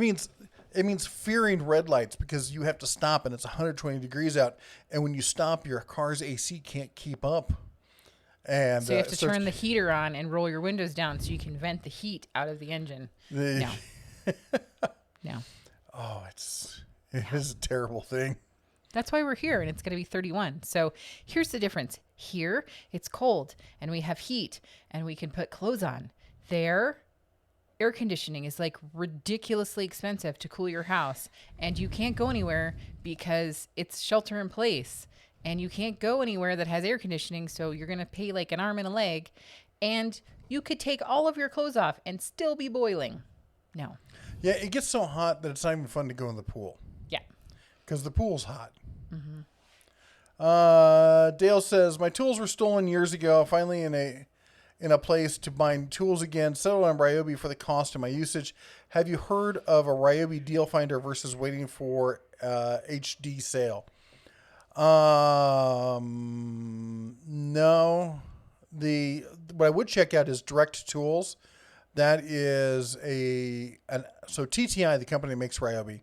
means fearing red lights because you have to stop and it's 120 degrees out. And when you stop, your car's AC can't keep up. And So you have to turn the heater on and roll your windows down so you can vent the heat out of the engine. No. No. Oh, it is a terrible thing. That's why we're here, and it's going to be 31. So here's the difference. Here, it's cold, and we have heat, and we can put clothes on. There, air conditioning is like ridiculously expensive to cool your house, and you can't go anywhere because it's shelter in place. and you can't go anywhere that has air conditioning, so you're going to pay like an arm and a leg, and you could take all of your clothes off and still be boiling. No. Yeah, it gets so hot that it's not even fun to go in the pool. Yeah. Because the pool's hot. Mm-hmm. Dale says, my tools were stolen years ago. Finally in a place to buy tools again. Settled on Ryobi for the cost of my usage. Have you heard of a Ryobi deal finder versus waiting for HD sale? No. What I would check out is Direct Tools. That is so TTI, the company that makes Ryobi,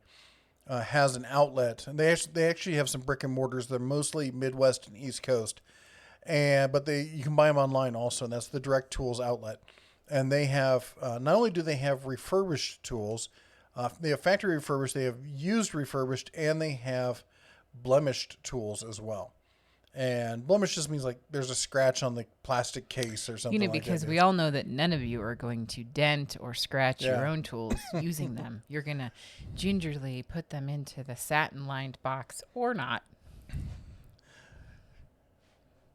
has an outlet, and they actually have some brick and mortars. They're mostly Midwest and East Coast, but you can buy them online also, and that's the Direct Tools outlet. And they have not only do they have refurbished tools, they have factory refurbished, they have used refurbished, and they have blemished tools as well. And blemish just means like there's a scratch on the plastic case or something. Because we all know that none of you are going to dent or scratch your own tools using them. You're going to gingerly put them into the satin-lined box or not.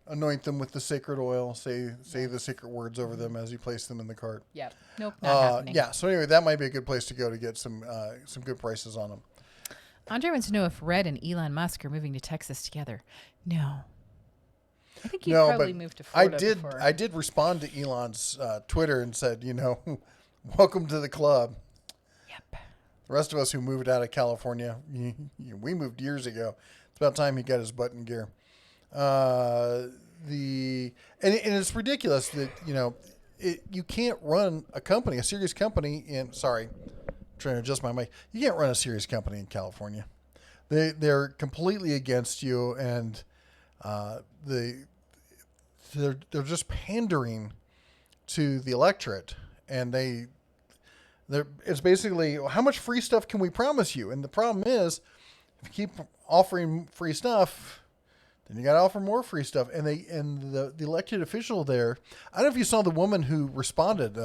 Anoint them with the sacred oil. Say the secret words over them as you place them in the cart. Yep. Nope. Not happening. Yeah. So anyway, that might be a good place to go to get some good prices on them. Andre wants to know if Red and Elon Musk are moving to Texas together. No. I think he probably moved to Florida before. I did respond to Elon's Twitter and said, welcome to the club. Yep. The rest of us who moved out of California, we moved years ago. It's about time he got his butt in gear. And it's ridiculous that, you can't run a company, a serious company trying to adjust my mic. You can't run a serious company in California. They're completely against you, and they're just pandering to the electorate, and it's basically, how much free stuff can we promise you? And the problem is, if you keep offering free stuff, then you got to offer more free stuff. And the elected official there, I don't know if you saw the woman who responded,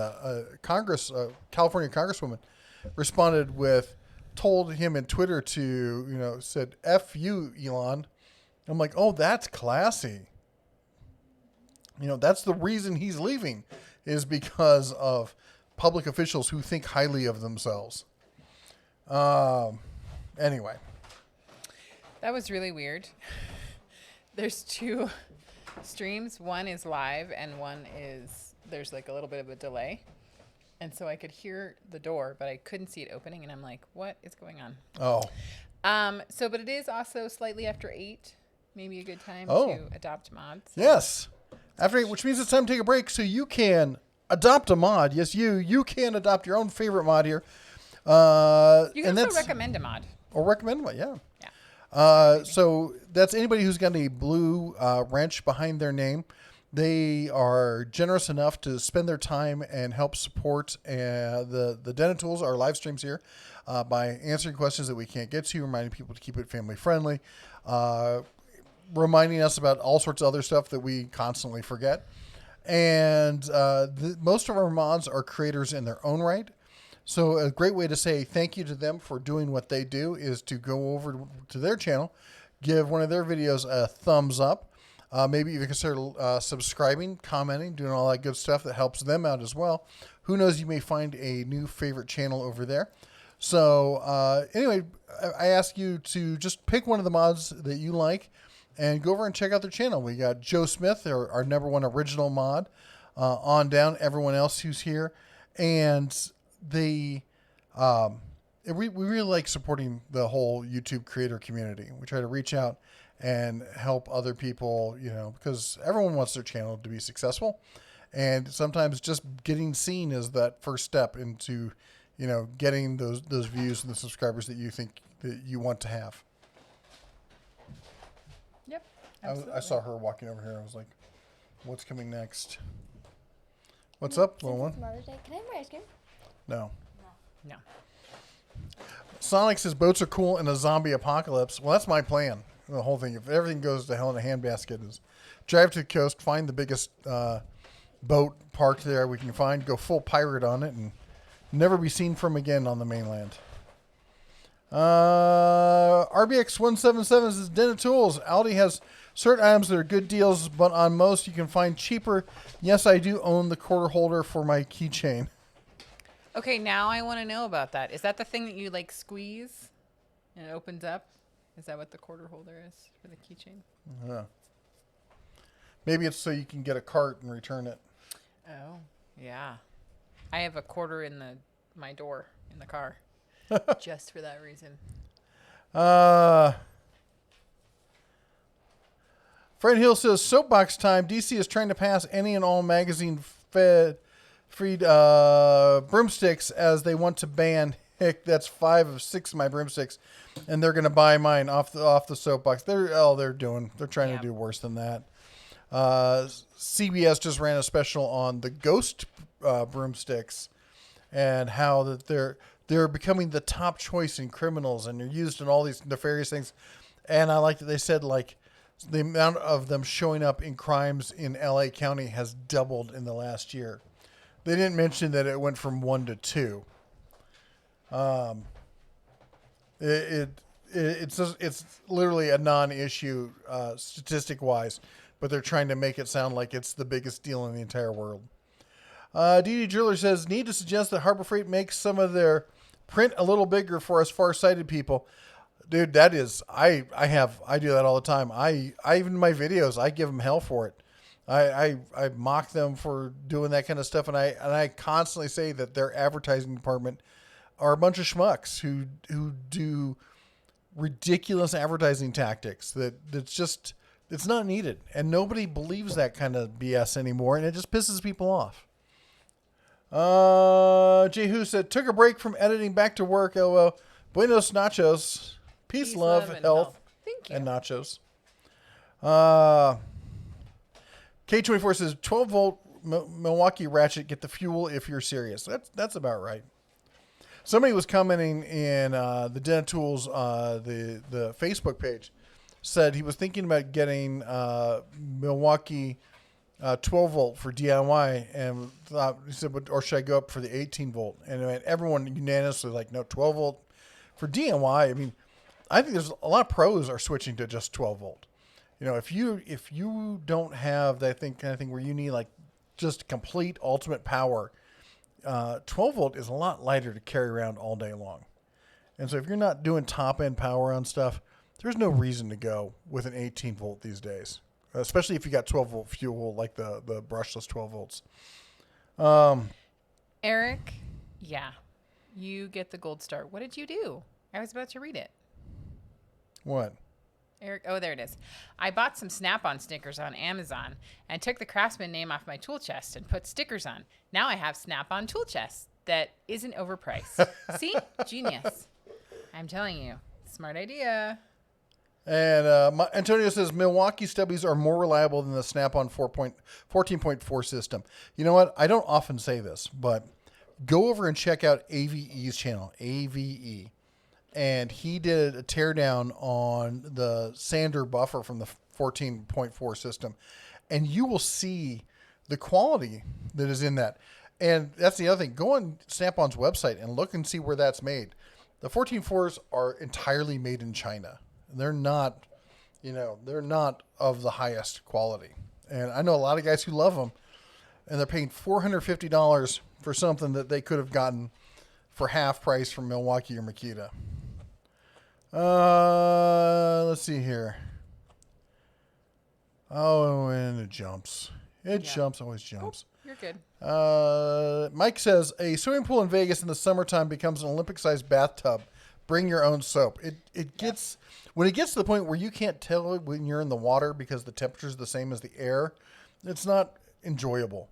California Congresswoman, responded told him in Twitter to, said, F you, Elon. I'm like, oh, that's classy. That's the reason he's leaving, is because of public officials who think highly of themselves. Anyway. That was really weird. There's two streams. One is live and one is, there's like a little bit of a delay. And so I could hear the door, but I couldn't see it opening. And I'm like, what is going on? Oh. But it is also slightly after 8. Maybe a good time to adopt mods. Yes. After 8, which means it's time to take a break so you can adopt a mod. Yes, you can adopt your own favorite mod here. You can also recommend a mod. Or recommend one, yeah. Yeah. So that's anybody who's got a blue wrench behind their name. They are generous enough to spend their time and help support the Den of Tools, our live streams here, by answering questions that we can't get to, reminding people to keep it family friendly, reminding us about all sorts of other stuff that we constantly forget. And most of our mods are creators in their own right. So a great way to say thank you to them for doing what they do is to go over to their channel, give one of their videos a thumbs up. Maybe even consider subscribing, commenting, doing all that good stuff that helps them out as well. Who knows, you may find a new favorite channel over there. So anyway, I ask you to just pick one of the mods that you like and go over and check out their channel. We got Joe Smith, our number one original mod, on down, everyone else who's here. And we really like supporting the whole YouTube creator community. We try to reach out and help other people, because everyone wants their channel to be successful. And sometimes just getting seen is that first step into, getting those views and the subscribers that you think that you want to have. Yep. I saw her walking over here. I was like, what's coming next? What's up, little one? Mother's Day. Can I have my ice cream? No. No. Sonic says boats are cool in a zombie apocalypse. Well, that's my plan. The whole thing, if everything goes to hell in a handbasket, is drive to the coast, find the biggest boat parked there we can find, go full pirate on it, and never be seen from again on the mainland. RBX177 says Den of Tools. Aldi has Certain items that are good deals, but on most you can find cheaper. Yes, I do own the quarter holder for my keychain. Okay, now I want to know about that. Is that the thing that you like squeeze and it opens up? Is that what the quarter holder is for the keychain? Yeah. Maybe it's so you can get a cart and return it. Oh, yeah. I have a quarter in my door in the car just for that reason. Fred Hill says, soapbox time. DC is trying to pass any and all magazine-freed broomsticks as they want to ban. Heck, that's 5 of 6 of my broomsticks, and they're going to buy mine off the soapbox. They're trying to do worse than that. CBS just ran a special on the ghost broomsticks and how that they're becoming the top choice in criminals and they're used in all these nefarious things. And I like that they said like the amount of them showing up in crimes in LA County has doubled in the last year. They didn't mention that it went from 1 to 2. It's literally a non-issue statistic wise, but they're trying to make it sound like it's the biggest deal in the entire world. DD Driller says, need to suggest that Harbor Freight makes some of their print a little bigger for us far-sighted people. Dude, that is, I do that all the time. I even in my videos, I give them hell for it. I mock them for doing that kind of stuff. And I constantly say that their advertising department are a bunch of schmucks who do ridiculous advertising tactics it's not needed. And nobody believes that kind of BS anymore. And it just pisses people off. Jehu said, took a break from editing, back to work. LOL. Buenos nachos. Peace, love, and health. Thank you. And nachos. K24 says 12 volt Milwaukee Ratchet. Get the fuel if you're serious. That's about right. Somebody was commenting in the Den Tools the Facebook page, said he was thinking about getting Milwaukee 12 volt for DIY, and thought, he said, or should I go up for the 18 volt? And everyone unanimously like, no, 12 volt for DIY. I mean, I think there's a lot of pros are switching to just 12 volt. You know, if you don't have that kind of thing where you need like just complete ultimate power, 12 volt is a lot lighter to carry around all day long. And so if you're not doing top end power on stuff, there's no reason to go with an 18 volt these days, especially if you got 12 volt fuel like the brushless 12 volts. Eric, yeah, you get the gold star. What did you do? I was about to read it. What? Eric, oh, there it is. I bought some Snap-on stickers on Amazon and took the Craftsman name off my tool chest and put stickers on. Now I have Snap-on tool chest that isn't overpriced. See? Genius. I'm telling you. Smart idea. And Antonio says Milwaukee stubbies are more reliable than the Snap-on 14.4 system. You know what? I don't often say this, but go over and check out AVE's channel, AVE. And he did a teardown on the sander buffer from the 14.4 system. And you will see the quality that is in that. And that's the other thing. Go on Snap-on's website and look and see where that's made. The 14.4s are entirely made in China. They're not, they're not of the highest quality. And I know a lot of guys who love them. And they're paying $450 for something that they could have gotten for half price from Milwaukee or Makita. Let's see here. Oh, and it jumps. It jumps, always jumps. Oh, you're good. Mike says a swimming pool in Vegas in the summertime becomes an Olympic-sized bathtub. Bring your own soap. It gets when it gets to the point where you can't tell when you're in the water because the temperature is the same as the air. It's not enjoyable.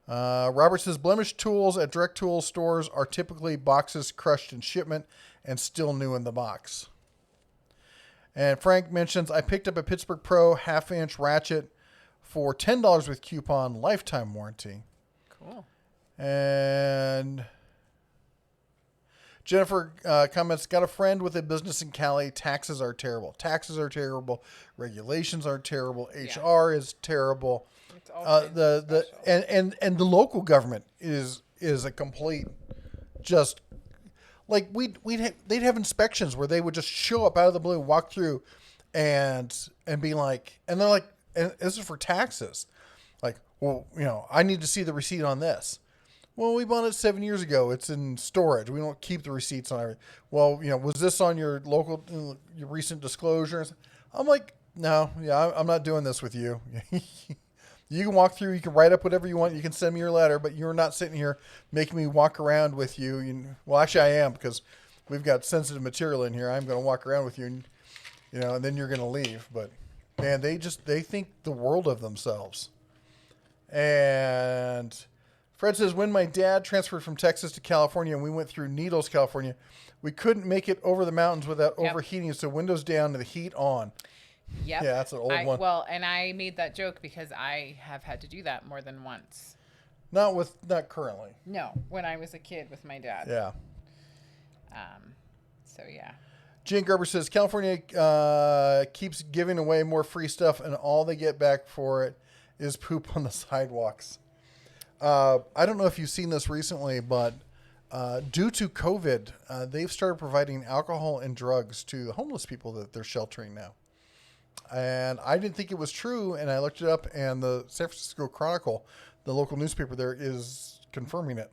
Robert says blemish tools at direct tool stores are typically boxes crushed in shipment and still new in the box. And Frank mentions, I picked up a Pittsburgh Pro 1/2-inch ratchet for $10 with coupon, lifetime warranty. Cool. And Jennifer comments, got a friend with a business in Cali. Taxes are terrible. Taxes are terrible. Regulations are terrible. HR is terrible. It's all And the local government is a complete just like they'd have inspections where they would just show up out of the blue, walk through, and being like, and they're like, and this is for taxes. Like, well, I need to see the receipt on this. Well, we bought it 7 years ago. It's in storage. We don't keep the receipts on everything. Well, was this on your your recent disclosures? I'm like, no, yeah, I'm not doing this with you. You can walk through. You can write up whatever you want. You can send me your letter, but you're not sitting here making me walk around with you. Well, actually, I am, because we've got sensitive material in here. I'm going to walk around with you, and then you're going to leave. But man, they think the world of themselves. And Fred says, when my dad transferred from Texas to California and we went through Needles, California, we couldn't make it over the mountains without overheating. So windows down and the heat on. Yep. Yeah, that's an old one. Well, and I made that joke because I have had to do that more than once. Not currently. No, when I was a kid with my dad. Yeah. So yeah. Jane Gerber says, California keeps giving away more free stuff, and all they get back for it is poop on the sidewalks. I don't know if you've seen this recently, but due to COVID, they've started providing alcohol and drugs to the homeless people that they're sheltering now. And I didn't think it was true, and I looked it up, and the San Francisco Chronicle, the local newspaper there, is confirming it.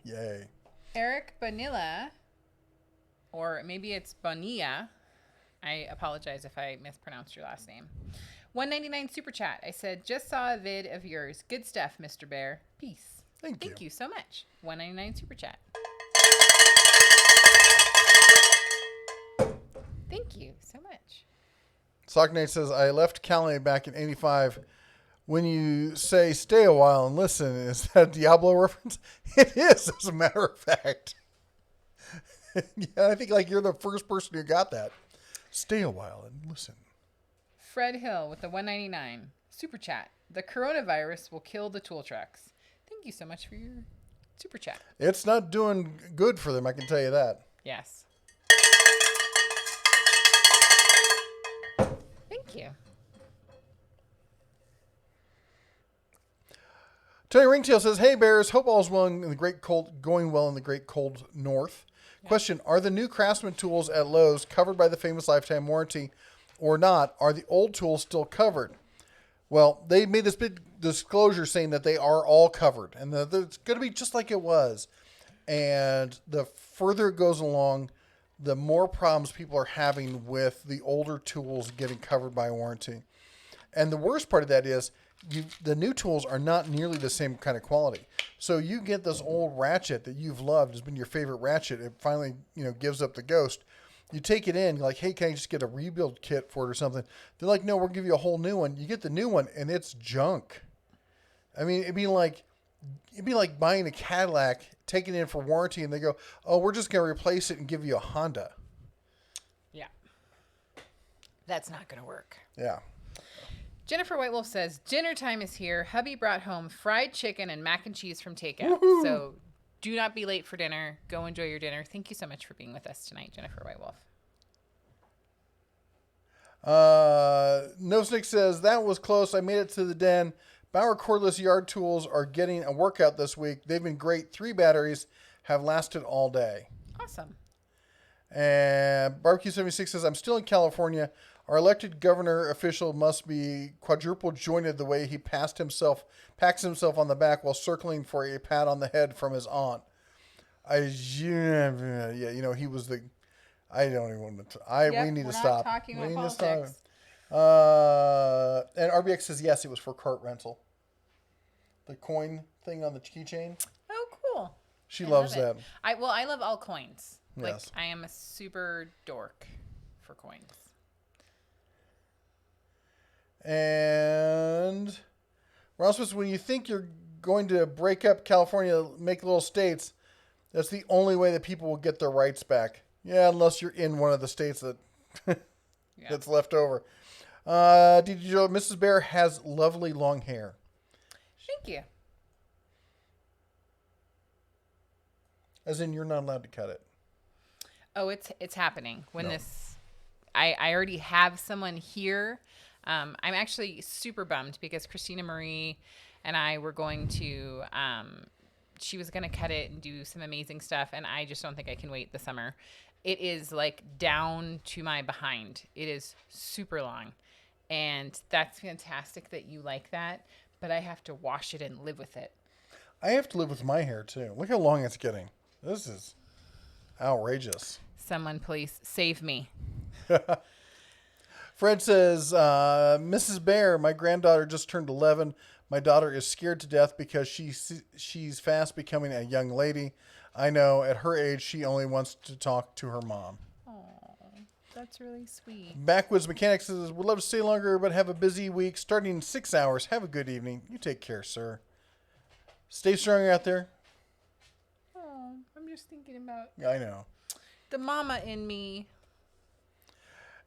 Yay. Eric Bonilla, or maybe it's Bonilla. I apologize if I mispronounced your last name. $1.99 super chat. I said, just saw a vid of yours. Good stuff, Mr. Bear. Peace. Thank you so much. $1.99 super chat. Thank you so much. Sock Knight says, I left Cali back in 85. When you say stay a while and listen, is that a Diablo reference? It is, as a matter of fact. Yeah, I think you're the first person who got that. Stay a while and listen. Fred Hill with the $1.99 super chat. The coronavirus will kill the tool trucks. Thank you so much for your super chat. It's not doing good for them, I can tell you that. Yes. Thank you. Tony Ringtail says, hey Bears, hope all's well in the great cold, going well in the great cold north. Yeah. Question, are the new Craftsman tools at Lowe's covered by the famous lifetime warranty or not? Are the old tools still covered? Well, they made this big disclosure saying that they are all covered and that it's going to be just like it was. And the further it goes along, the more problems people are having with the older tools getting covered by warranty. And the worst part of that is the new tools are not nearly the same kind of quality. So you get this old ratchet that you've loved, has been your favorite ratchet. It finally, gives up the ghost. You take it in, you're like, hey, can I just get a rebuild kit for it or something? They're like, no, we'll give you a whole new one. You get the new one and it's junk. I mean, it'd be like buying a Cadillac, taking it in for warranty, and they go, oh, we're just going to replace it and give you a Honda. Yeah. That's not going to work. Yeah. Jennifer White Wolf says, dinner time is here. Hubby brought home fried chicken and mac and cheese from takeout. Woo-hoo. So do not be late for dinner. Go enjoy your dinner. Thank you so much for being with us tonight, Jennifer White Wolf. No Snake says, that was close. I made it to the den. Bauer cordless yard tools are getting a workout this week. They've been great. 3 batteries have lasted all day. Awesome. And Barbecue 76 says, I'm still in California. Our elected governor official must be quadruple jointed the way he pats himself on the back while circling for a pat on the head from his aunt. He was the. I don't even want to. We need to stop. Talking we about need politics. to stop. And RBX says yes, it was for cart rental. The coin thing on the keychain. Oh, cool. She loves that. I love all coins. Yes. I am a super dork for coins. And Rasmus, when you think you're going to break up California, make little states, that's the only way that people will get their rights back. Yeah, unless you're in one of the states that that's left over. Did you know Mrs. Bear has lovely long hair? Thank you. As in, you're not allowed to cut it. Oh, it's happening. I already have someone here. I'm actually super bummed because Christina Marie and I were going to she was going to cut it and do some amazing stuff. And I just don't think I can wait the summer. It is like down to my behind. It is super long. And that's fantastic that you like that. But I have to wash it and live with it. I have to live with my hair too. Look how long it's getting. This is outrageous. Someone please save me. Fred says, Mrs. Bear, my granddaughter just turned 11. My daughter is scared to death because she's fast becoming a young lady. I know at her age, she only wants to talk to her mom. Oh, that's really sweet. Backwoods Mechanic says, would love to stay longer, but have a busy week starting in 6 hours. Have a good evening. You take care, sir. Stay strong out there. Oh, I'm just thinking about I know. the mama in me.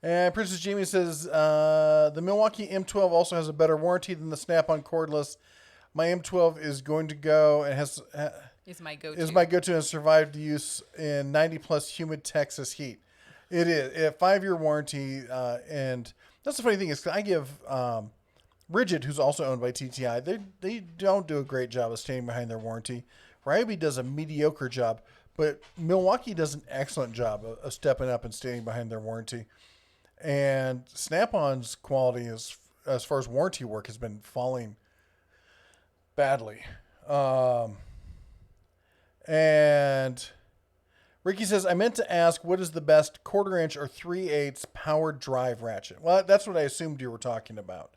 And Princess Jamie says, the Milwaukee M12 also has a better warranty than the Snap-on cordless. My M12 is going to go and Is my go-to. and has survived use in 90-plus humid Texas heat. It is a 5-year warranty, and that's the funny thing is I give Rigid, who's also owned by TTI, they don't do a great job of standing behind their warranty. Ryobi does a mediocre job, but Milwaukee does an excellent job of stepping up and standing behind their warranty. And Snap-on's quality is, as far as warranty work, has been falling badly. And Ricky says, I meant to ask, what is the best 1/4 inch or 3/8 powered drive ratchet? Well, that's what I assumed you were talking about.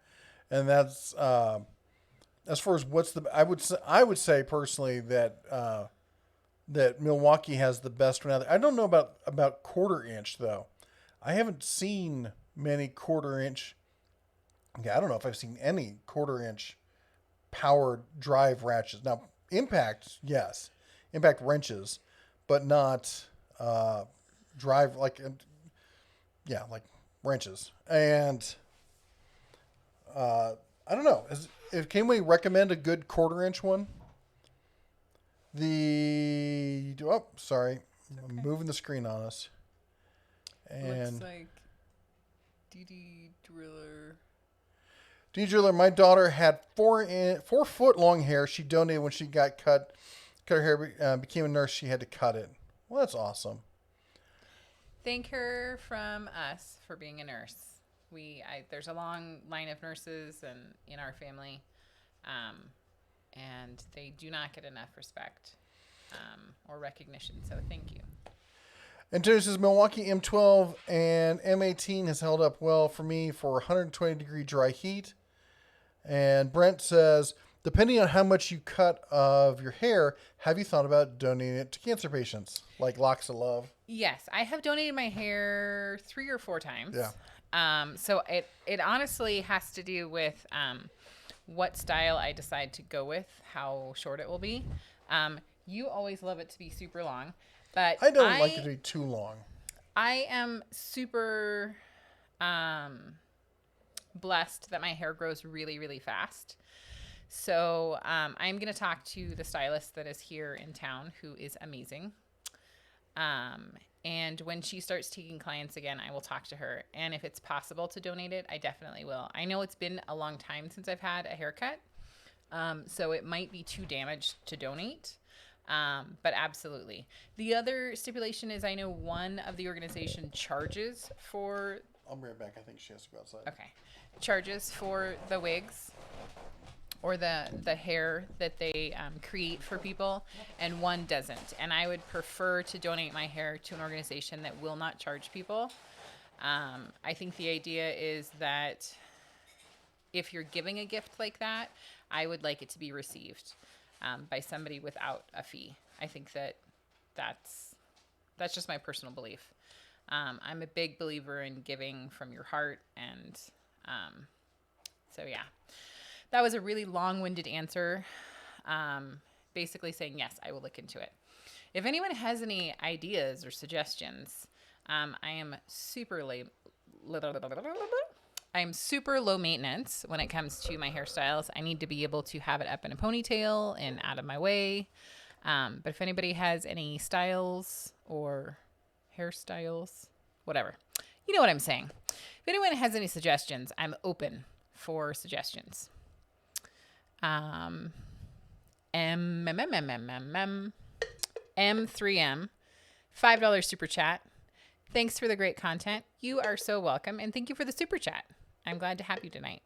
And that's, as far as what's the, I would say personally that, that Milwaukee has the best one out there. I don't know about 1/4 inch though. I haven't seen many 1/4 inch. Yeah, I don't know if I've seen any 1/4 inch powered drive ratchets. Now, impact, yes, impact wrenches, but not drive like wrenches. And I don't know. Can we recommend a good 1/4 inch one? Sorry, I'm moving the screen on us. And looks like DD Driller. DD Driller, my daughter had 4 foot long hair. She donated when she got cut her hair, became a nurse. She had to cut it. Well, that's awesome. Thank her from us for being a nurse. There's a long line of nurses in our family, and they do not get enough respect or recognition. So thank you. And Tony says Milwaukee M12 and M18 has held up well for me for 120-degree dry heat. And Brent says, depending on how much you cut of your hair, have you thought about donating it to cancer patients, like Locks of Love? Yes, I have donated my hair 3 or 4 times. Yeah. So it honestly has to do with what style I decide to go with, how short it will be. You always love it to be super long, but I don't like it to be too long. I am super blessed that my hair grows really, really fast. So I'm going to talk to the stylist that is here in town, who is amazing. And when she starts taking clients again, I will talk to her. And if it's possible to donate it, I definitely will. I know it's been a long time since I've had a haircut, so it might be too damaged to donate. But absolutely. The other stipulation is I know one of the organization charges for... I'll bring it back. I think she has to go outside. Okay. Charges for the wigs or the hair that they create for people, and one doesn't. And I would prefer to donate my hair to an organization that will not charge people. I think the idea is that if you're giving a gift like that, I would like it to be received by somebody without a fee. I think that's just my personal belief. I'm a big believer in giving from your heart, and so yeah. That was a really long-winded answer, basically saying, yes, I will look into it. If anyone has any ideas or suggestions, I am super low maintenance when it comes to my hairstyles. I need to be able to have it up in a ponytail and out of my way. But if anybody has any styles or hairstyles, whatever, you know what I'm saying. If anyone has any suggestions, I'm open for suggestions. M3M, $5 super chat. Thanks for the great content. You are so welcome, and thank you for the super chat. I'm glad to have you tonight.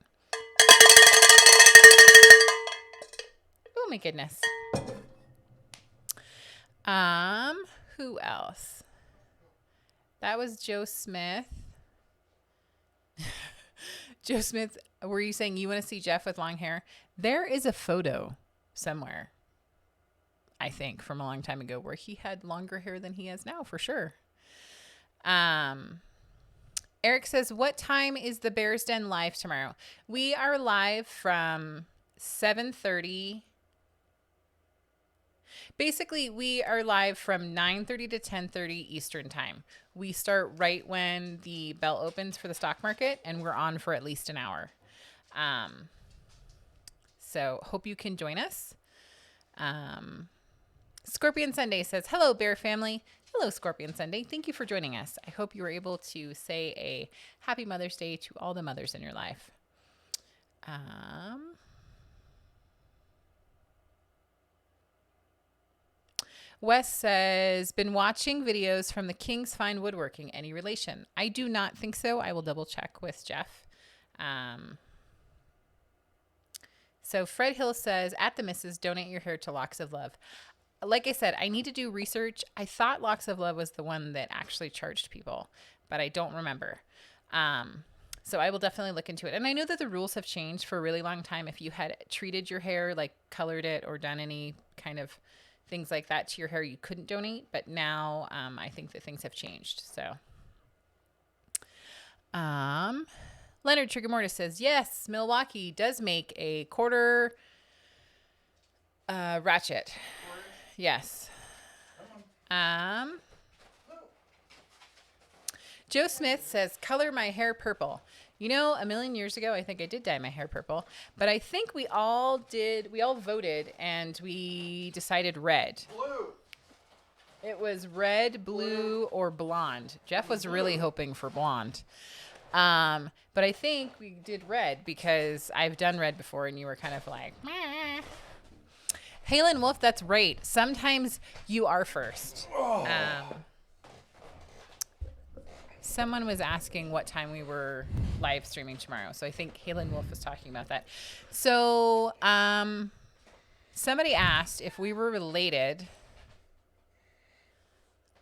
Oh my goodness. Who else? That was Joe Smith. Joe Smith, were you saying you want to see Jeff with long hair? There is a photo somewhere, I think, from a long time ago where he had longer hair than he has now, for sure. Eric says, what time is the Bears Den live tomorrow? We are live from 7:30. Basically, we are live from 9:30 to 10:30 Eastern time. We start right when the bell opens for the stock market, and we're on for at least an hour. So hope you can join us. Scorpion Sunday says, hello, Bear family. Hello, Scorpion Sunday. Thank you for joining us. I hope you were able to say a happy Mother's Day to all the mothers in your life. Wes says, been watching videos from the King's Fine Woodworking. Any relation? I do not think so. I will double check with Jeff. So Fred Hill says, at the missus, donate your hair to Locks of Love. Like I said, I need to do research. I thought Locks of Love was the one that actually charged people, but I don't remember. So I will definitely look into it. And I know that the rules have changed for a really long time. If you had treated your hair, like colored it or done any kind of things like that to your hair, you couldn't donate. But now I think that things have changed. So Leonard Trigamortis says, yes, Milwaukee does make a quarter ratchet. Yes. Joe Smith says, color my hair purple. You know, a million years ago, I think I did dye my hair purple, but I think we all voted and we decided red. Blue. It was red, blue, or blonde. Jeff was really hoping for blonde. But I think we did red because I've done red before and you were kind of like, meh. Halen Wolf, that's right. Sometimes you are first. Someone was asking what time we were live streaming tomorrow. So I think Halen Wolf was talking about that. So somebody asked if we were related.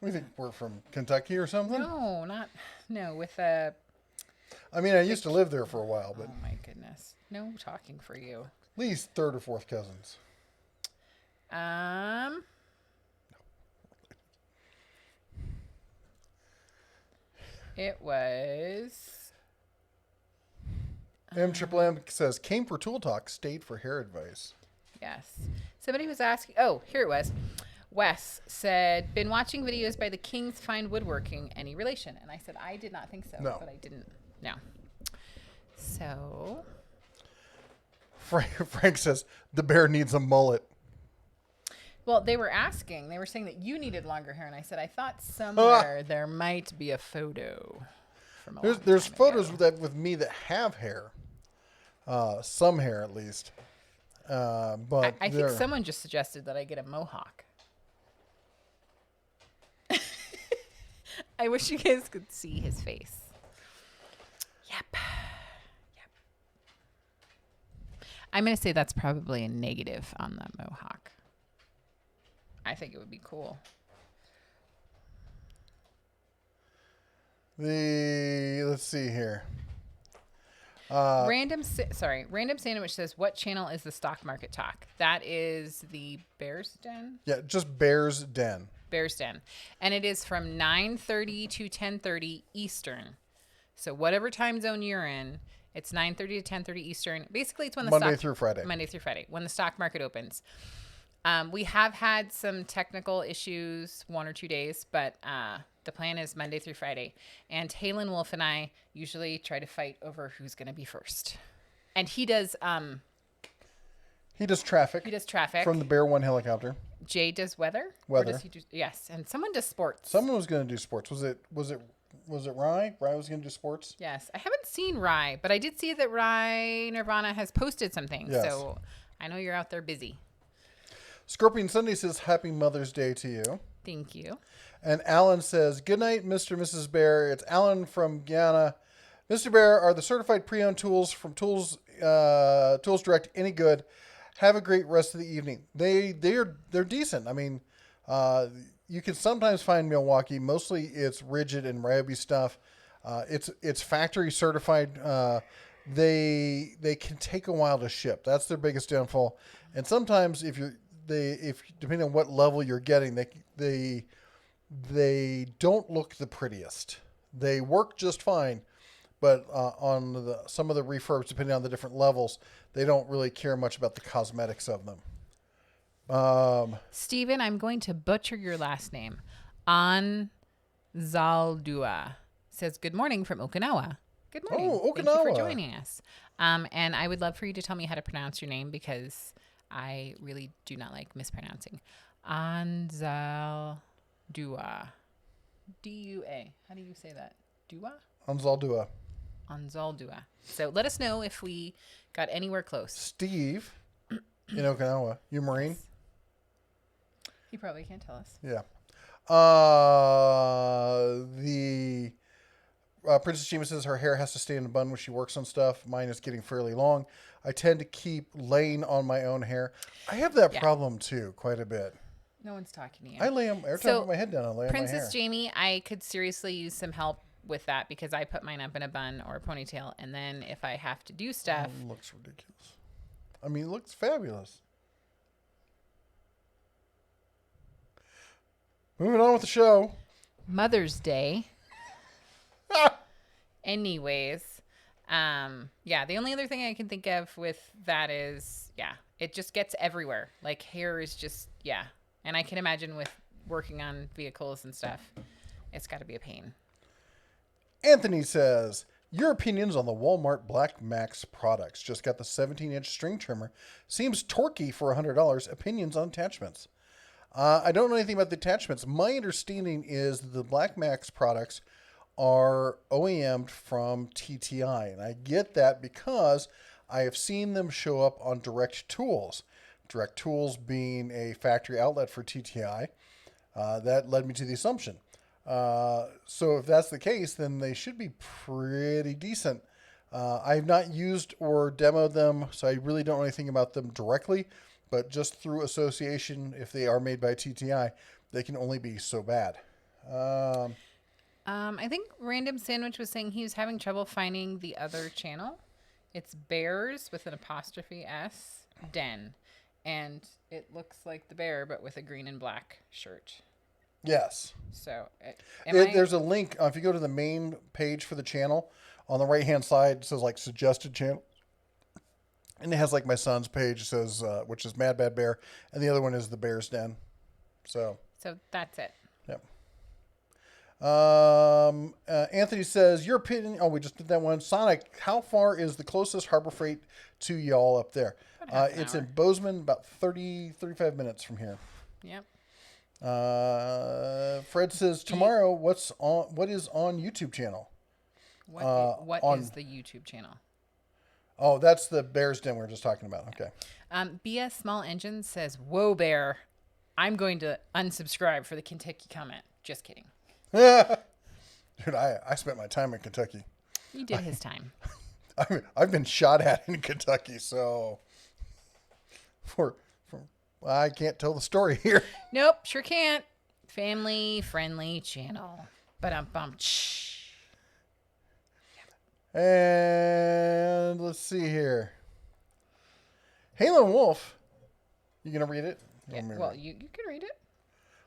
We think we're from Kentucky or something? No, with a... I mean, I used to live there for a while, but... Oh, my goodness. No talking for you. At least third or fourth cousins. It was... M says, came for Tool Talk, stayed for hair advice. Yes. Somebody was asking... Oh, here it was. Wes said, been watching videos by the King's Fine Woodworking. Any relation? And I said, I did not think so. No. But I didn't. No. So... Frank says, the bear needs a mullet. Well, they were asking. They were saying that you needed longer hair. And I said, I thought somewhere there might be a photo. From There's photos with me that have hair. Some hair, at least. But I think someone just suggested that I get a mohawk. I wish you guys could see his face. Yep. I'm going to say that's probably a negative on the mohawk. I think it would be cool. Let's see here. Random Sandwich says, what channel is the stock market talk? That is the Bears Den? Yeah, just Bears Den. Bears Den. And it is from 9:30 to 10:30 Eastern. So whatever time zone you're in, it's 9:30 to 10:30 Eastern. Basically, it's when the Monday through Friday, when the stock market opens. We have had some technical issues 1 or 2 days, but the plan is Monday through Friday. And Halen Wolf and I usually try to fight over who's going to be first. And he does... he does traffic. He does traffic. From the Bear One helicopter. Jay does weather. Weather. Or does he do, yes, and someone does sports. Someone was going to do sports. Was it Rye? Rye was going to do sports? Yes. I haven't seen Rye, but I did see that Rye Nirvana has posted something. Yes. So I know you're out there busy. Scorpion Sunday says, Happy Mother's Day to you. Thank you. And Alan says, Good night, Mr. and Mrs. Bear. It's Alan from Guyana. Mr. Bear, are the certified pre-owned tools from Tools Direct any good? Have a great rest of the evening. They're decent. I mean, you can sometimes find Milwaukee. Mostly it's rigid and Ryobi stuff. It's factory certified. They can take a while to ship. That's their biggest downfall. And sometimes if depending on what level you're getting, they don't look the prettiest. They work just fine, but on some of the refurbs, depending on the different levels, they don't really care much about the cosmetics of them. Steven, I'm going to butcher your last name. Anzaldua says, good morning from Okinawa. Good morning. Oh, Thank you for Okinawa. joining us. And I would love for you to tell me how to pronounce your name because I really do not like mispronouncing. Anzaldua. D-U-A. How do you say that? Dua? Anzaldua. Anzaldua. So let us know if we got anywhere close. Steve in Okinawa. You Marine? He probably can't tell us. Yeah. The Princess Chima says her hair has to stay in a bun when she works on stuff. Mine is getting fairly long. I tend to keep laying on my own hair. I have that problem too, quite a bit. No one's talking to you. I lay them every time I put my head down. I lay on my hair. Princess Jamie, I could seriously use some help with that because I put mine up in a bun or a ponytail, and then if I have to do stuff, It looks ridiculous. I mean, it looks fabulous. Moving on with the show. Mother's Day. Anyways, the only other thing I can think of with that is, it just gets everywhere. Like hair is just, and I can imagine with working on vehicles and stuff, it's got to be a pain. Anthony says, your opinions on the Walmart Black Max products. Just got the 17-inch string trimmer. Seems torquey for $100. Opinions on attachments. I don't know anything about the attachments. My understanding is the Black Max products are OEM'd from TTI. And I get that because I have seen them show up on Direct Tools. Direct Tools being a factory outlet for TTI. That led me to the assumption. So if that's the case, then they should be pretty decent. I have not used or demoed them, so I really don't know anything about them directly. But just through association, if they are made by TTI, they can only be so bad. I think Random Sandwich was saying he was having trouble finding the other channel. It's Bears with an apostrophe S, Den. And it looks like the bear, but with a green and black shirt. Yes. So there's a link. If you go to the main page for the channel, on the right-hand side, it says like suggested channel. And it has like my son's page, it says, which is Mad Bad Bear. And the other one is the Bear's Den. So that's it. Yep. Anthony says, your opinion. Oh, we just did that one. Sonic, how far is the closest Harbor Freight to y'all up there? It's in Bozeman, about 35 minutes from here. Yep. Fred says, tomorrow, what is on YouTube channel? What is the YouTube channel? Oh, that's the Bear's Den we were just talking about. Okay. BS Small Engine says, whoa, Bear. I'm going to unsubscribe for the Kentucky comment. Just kidding. Dude, I spent my time in Kentucky. You did his time. I've been shot at in Kentucky, so I can't tell the story here. Nope, sure can't. Family friendly channel. Ba-dum-bum. And let's see here. Halen Wolf. You gonna read it? Yeah, well, you can read it.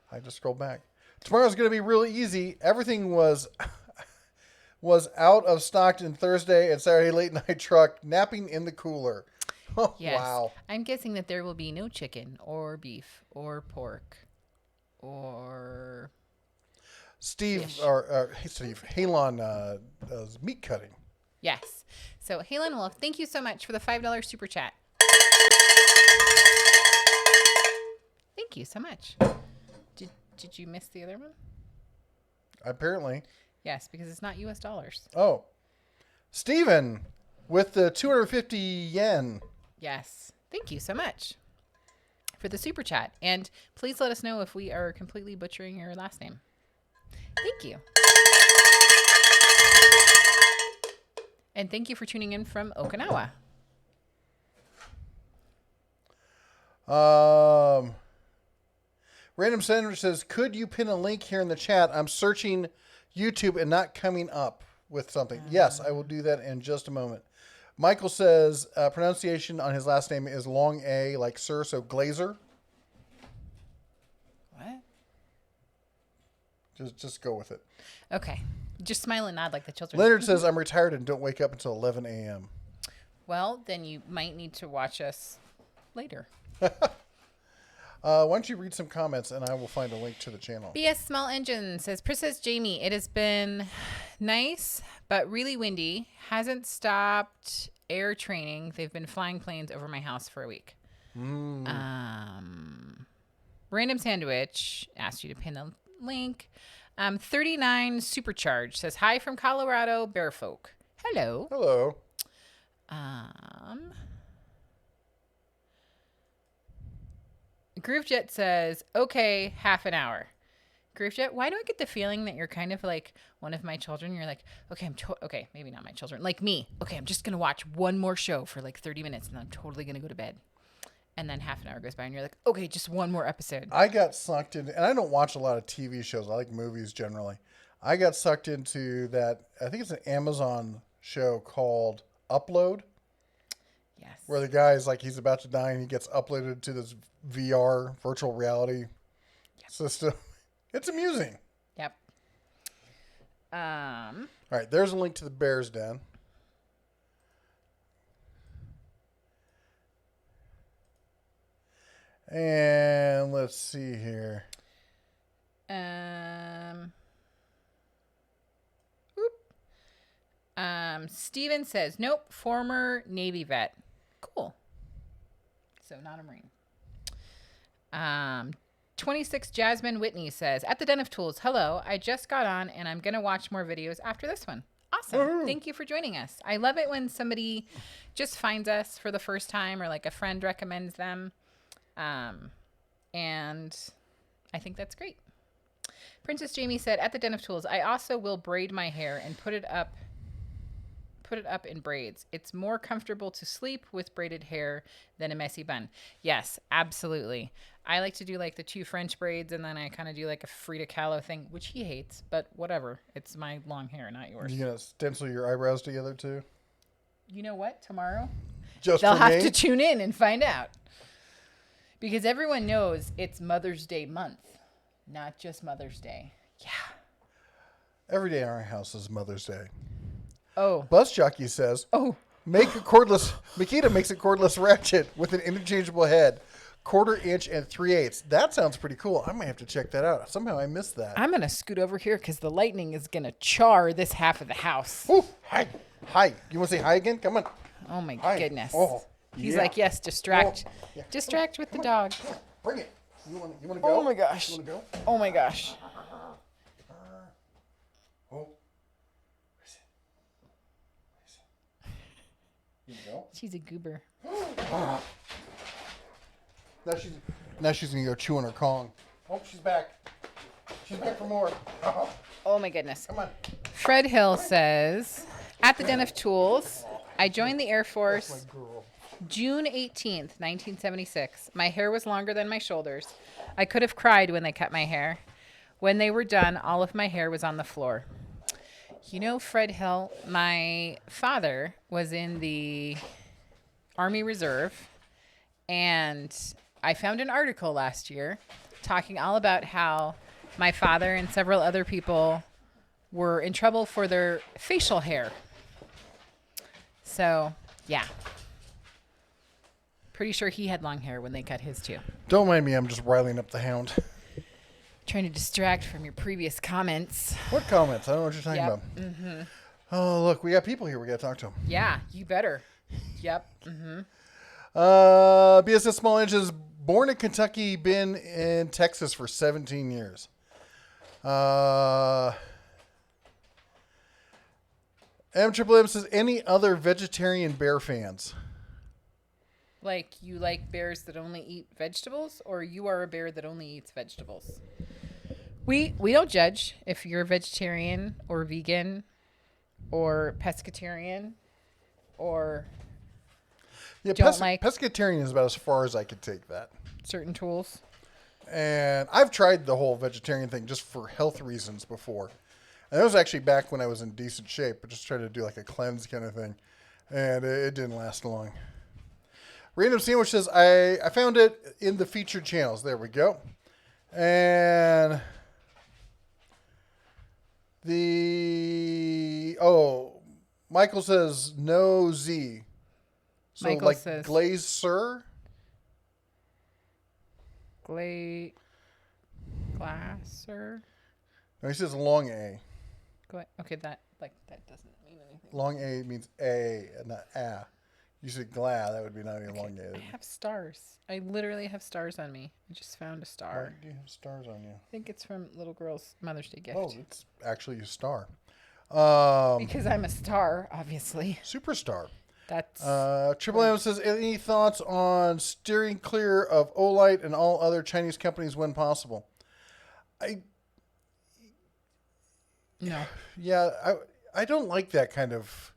I just scrolled back. Tomorrow's gonna be really easy. Everything was out of stock in Thursday and Saturday late night truck. Napping in the cooler. Oh, yes. Wow. I'm guessing that there will be no chicken or beef or pork or Steve fish. Halon does meat cutting. Yes. So, Halen Wolf, thank you so much for the $5 super chat. Thank you so much. Did you miss the other one? Apparently. Yes, because it's not US dollars. Oh. Steven with the 250 yen. Yes. Thank you so much. for the super chat. And please let us know if we are completely butchering your last name. Thank you. And thank you for tuning in from Okinawa. Random Sandwich says, could you pin a link here in the chat? I'm searching YouTube and not coming up with something. Yes, I will do that in just a moment. Michael says pronunciation on his last name is long A, like sir, so Glazer. What? Just go with it. Okay. Just smile and nod like the children. Leonard says, I'm retired and don't wake up until 11 a.m. Well, then you might need to watch us later. Why don't you read some comments and I will find a link to the channel. BS Small Engine says, Princess Jamie, it has been nice, but really windy. Hasn't stopped air training. They've been flying planes over my house for a week. Random Sandwich asked you to pin the link. 39 Supercharged says, hi from Colorado, Bearfolk. Hello. Hello. Groovejet says, okay, half an hour. Groovejet, why do I get the feeling that you're kind of like one of my children? You're like, okay, okay, maybe not my children, like me. Okay, I'm just going to watch one more show for like 30 minutes and then I'm totally going to go to bed. And then half an hour goes by and you're like, okay, just one more episode. I got sucked into, and I don't watch a lot of TV shows. I like movies generally. I got sucked into that. I think it's an Amazon show called Upload. Yes. Where the guy's like, he's about to die and he gets uploaded to this VR virtual reality system. It's amusing. Yep. All right. There's a link to the Bear's Den. And let's see here. Steven says, nope, former Navy vet. Cool. So not a Marine. 26 Jasmine Whitney says, at the Den of Tools, hello, I just got on and I'm going to watch more videos after this one. Awesome. Woo-hoo. Thank you for joining us. I love it when somebody just finds us for the first time or like a friend recommends them. And I think that's great. Princess Jamie said, at the Den of Tools, I also will braid my hair and put it up in braids. It's more comfortable to sleep with braided hair than a messy bun. Yes, absolutely. I like to do like the 2 French braids and then I kind of do like a Frida Kahlo thing, which he hates, but whatever. It's my long hair, not yours. You gonna stencil your eyebrows together too? You know what? Tomorrow Just they'll for have me? to tune in and find out. Because everyone knows it's Mother's Day month, not just Mother's Day. Yeah. Every day in our house is Mother's Day. Oh. Bus Jockey says, make a cordless, Makita makes a cordless ratchet with an interchangeable head, 1/4 inch and 3/8. That sounds pretty cool. I might have to check that out. Somehow I missed that. I'm going to scoot over here because the lightning is going to char this half of the house. Ooh, hi. Hi. You want to say hi again? Come on. Oh, my Hi. goodness. Oh, He's yeah. like, yes, distract. Oh, yeah. Distract with the dog. Bring it. You want to go? Oh, my gosh. You want to go? Oh, my gosh. Oh. Here you go. She's a goober. Now she's gonna go chew on her Kong. Oh, she's back. She's back for more. Oh, my goodness. Come on. Fred Hill says, at the Den of Tools, I joined the Air Force My girl. June 18th, 1976. My hair was longer than my shoulders. I could have cried when they cut my hair. When they were done, all of my hair was on the floor. You know, Fred Hill, my father was in the Army Reserve, and I found an article last year talking all about how my father and several other people were in trouble for their facial hair. So, yeah. Pretty sure he had long hair when they cut his too. Don't mind me. I'm just riling up the hound. Trying to distract from your previous comments. What comments? I don't know what you're talking Yep. about. Mm-hmm. Oh, look, we got people here. We got to talk to them. Yeah, you better. Yep. BSS Small Inches, born in Kentucky, been in Texas for 17 years. M says, any other vegetarian bear fans? Like you like bears that only eat vegetables, or you are a bear that only eats vegetables? We don't judge if you're a vegetarian or vegan or pescatarian or Yeah, don't like pescatarian is about as far as I could take that. certain tools. And I've tried the whole vegetarian thing just for health reasons before. And that was actually back when I was in decent shape, but just tried to do like a cleanse kind of thing. And it didn't last long. Random Sandwich says, I found it in the featured channels. There we go. And Michael says no Z. So Michael like says Glaze Sir? Glasser. No, he says long A. Okay, that doesn't mean anything. Long A means A and not A. You said gla, that would be not even long A. I have stars. I literally have stars on me. I just found a star. Why do you have stars on you? I think it's from little girl's Mother's Day gift. Oh, it's actually a star. Because I'm a star, obviously. Superstar. That's Triple M says, any thoughts on steering clear of Olight and all other Chinese companies when possible? no. Yeah, I don't like that kind of...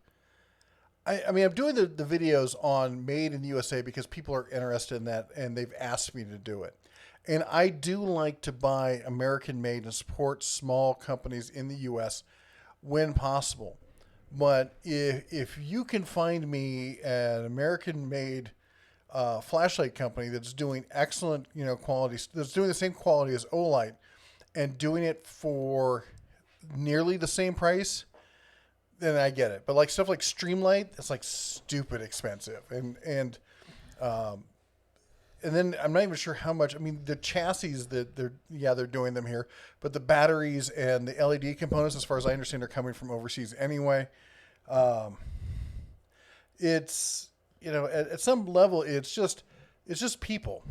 I mean, I'm doing the videos on Made in the USA because people are interested in that, and they've asked me to do it. And I do like to buy American-made and support small companies in the U.S. when possible. But if you can find me an American-made flashlight company that's doing excellent, quality, that's doing the same quality as Olight, and doing it for nearly the same price, then I get it. But like stuff like Streamlight, it's like stupid expensive, and then I'm not even sure how much. I mean, the chassis that they're doing them here, but the batteries and the LED components, as far as I understand, are coming from overseas anyway. It's at some level, it's just people.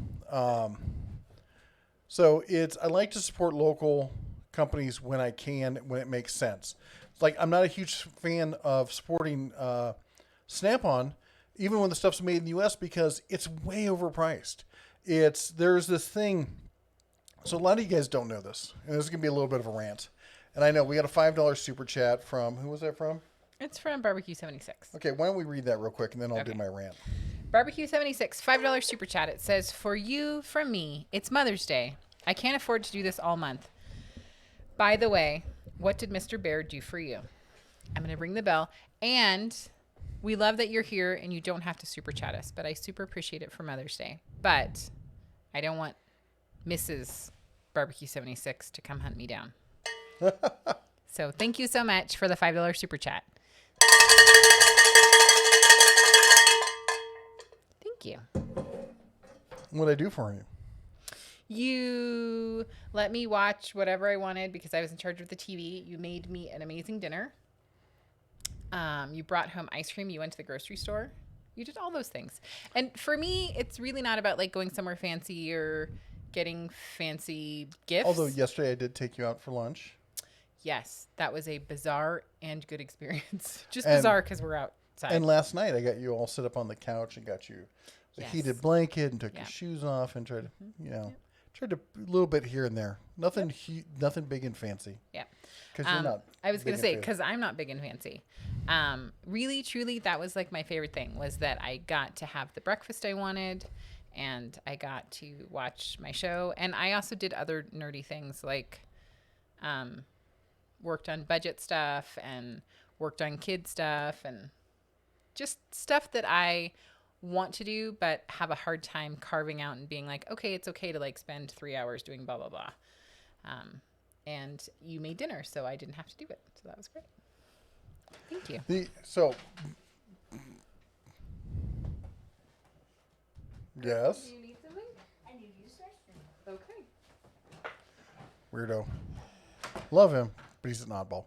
So I like to support local companies when I can, when it makes sense. Like, I'm not a huge fan of supporting Snap-on, even when the stuff's made in the U.S., because it's way overpriced. There's this thing. So a lot of you guys don't know this, and this is going to be a little bit of a rant. And I know we got a $5 super chat from, who was that from? It's from Barbecue 76. Okay, why don't we read that real quick, and then I'll do my rant. Barbecue 76, $5 super chat. It says, for you, from me, it's Mother's Day. I can't afford to do this all month. By the way, what did Mr. Bear do for you? I'm going to ring the bell. And we love that you're here and you don't have to super chat us, but I super appreciate it for Mother's Day. But I don't want Mrs. Barbecue 76 to come hunt me down. So thank you so much for the $5 super chat. Thank you. What'd I do for you? You let me watch whatever I wanted because I was in charge of the TV. You made me an amazing dinner. You brought home ice cream. You went to the grocery store. You did all those things. And for me, it's really not about like going somewhere fancy or getting fancy gifts. Although yesterday I did take you out for lunch. Yes, that was a bizarre and good experience. Just bizarre because we're outside. And last night I got you all sit up on the couch and got you a heated blanket and took your shoes off and tried to, tried to a little bit here and there. Nothing, nothing big and fancy. Yeah. Because you're not. I was going to say, because I'm not big and fancy. Really, truly, that was like my favorite thing was that I got to have the breakfast I wanted and I got to watch my show. And I also did other nerdy things like worked on budget stuff and worked on kid stuff and just stuff that I want to do but have a hard time carving out and being like, okay, it's okay to like spend 3 hours doing blah, blah, blah. And you made dinner, so I didn't have to do it. So that was great. Thank you. Yes. Do you need something? I need you to restroom. Okay. Weirdo. Love him, but he's an oddball.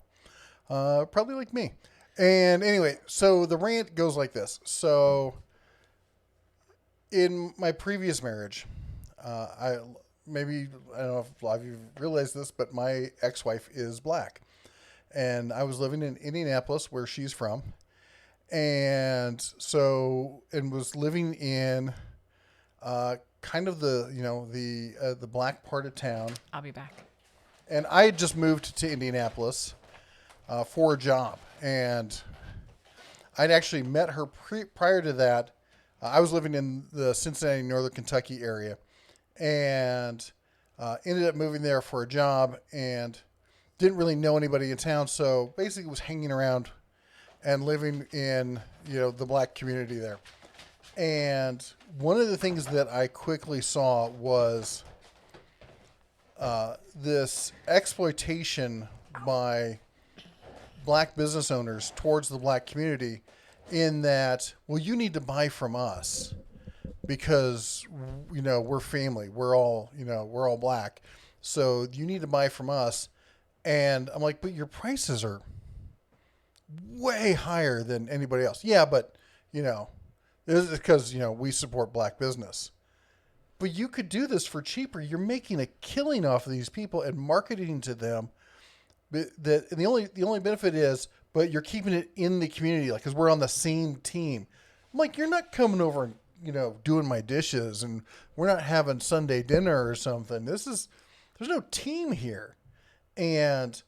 Probably like me. And anyway, so the rant goes like this. So in my previous marriage, I don't know if a lot of you realize this, but my ex-wife is black. And I was living in Indianapolis, where she's from. and was living in kind of the black part of town. I'll be back. And I had just moved to Indianapolis for a job, and I'd actually met her prior to that. I was living in the Cincinnati, Northern Kentucky area, and ended up moving there for a job, and didn't really know anybody in town, so basically was hanging around and living in the black community there. And one of the things that I quickly saw was this exploitation by black business owners towards the black community, in that, well, you need to buy from us because we're family, we're all black, so you need to buy from us. And I'm like, but your prices are way higher than anybody else. Yeah, but this is because we support black business. But you could do this for cheaper. You're making a killing off of these people and marketing to them. And the only benefit is, but you're keeping it in the community, like, because we're on the same team. I'm like, you're not coming over and doing my dishes, and we're not having Sunday dinner or something. There's no team here, and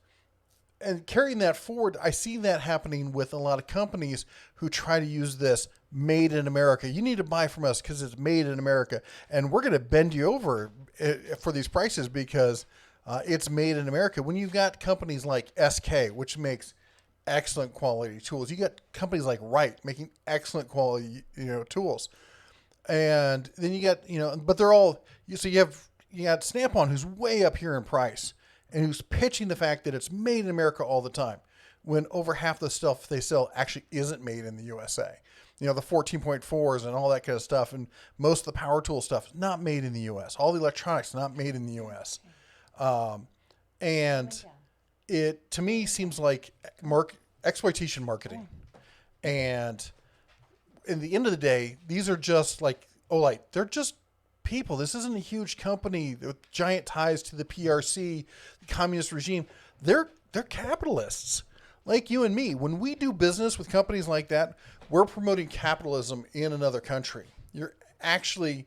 carrying that forward, I see that happening with a lot of companies who try to use this made in America. You need to buy from us because it's made in America, and we're going to bend you over for these prices because it's made in America. When you've got companies like SK, which makes excellent quality tools, you got companies like Wright making excellent quality tools, and then you got but they're all so you got Snap-on, who's way up here in price, and who's pitching the fact that it's made in America all the time, when over half the stuff they sell actually isn't made in the USA. The 14.4s and all that kind of stuff, and most of the power tool stuff is not made in the U.S. All the electronics not made in the U.S. And it, to me, seems like exploitation marketing. And in the end of the day, these are just like Olight. They're just people. This isn't a huge company with giant ties to the PRC, the communist regime. They're capitalists like you and me. When we do business with companies like that, we're promoting capitalism in another country. You're actually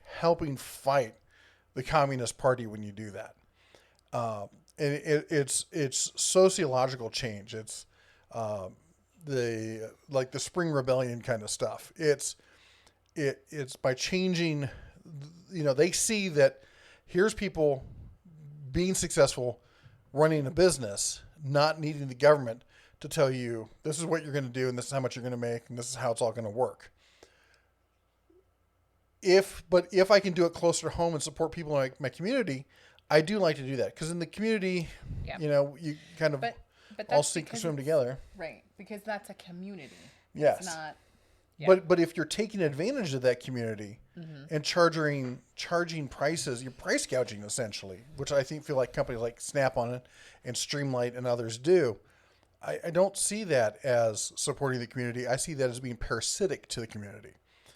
helping fight the Communist Party when you do that. And it's sociological change. It's the Spring Rebellion kind of stuff. It's by changing, they see that here's people being successful, running a business, not needing the government to tell you this is what you're going to do and this is how much you're going to make and this is how it's all going to work. If I can do it closer to home and support people in my community, I do like to do that, because in the community, you kind of all sink or swim together. Right, because that's a community. Yes. It's not. Yeah. But if you're taking advantage of that community and charging prices, you're price gouging essentially, which I feel like companies like Snap-on and Streamlight and others do. I don't see that as supporting the community. I see that as being parasitic to the community.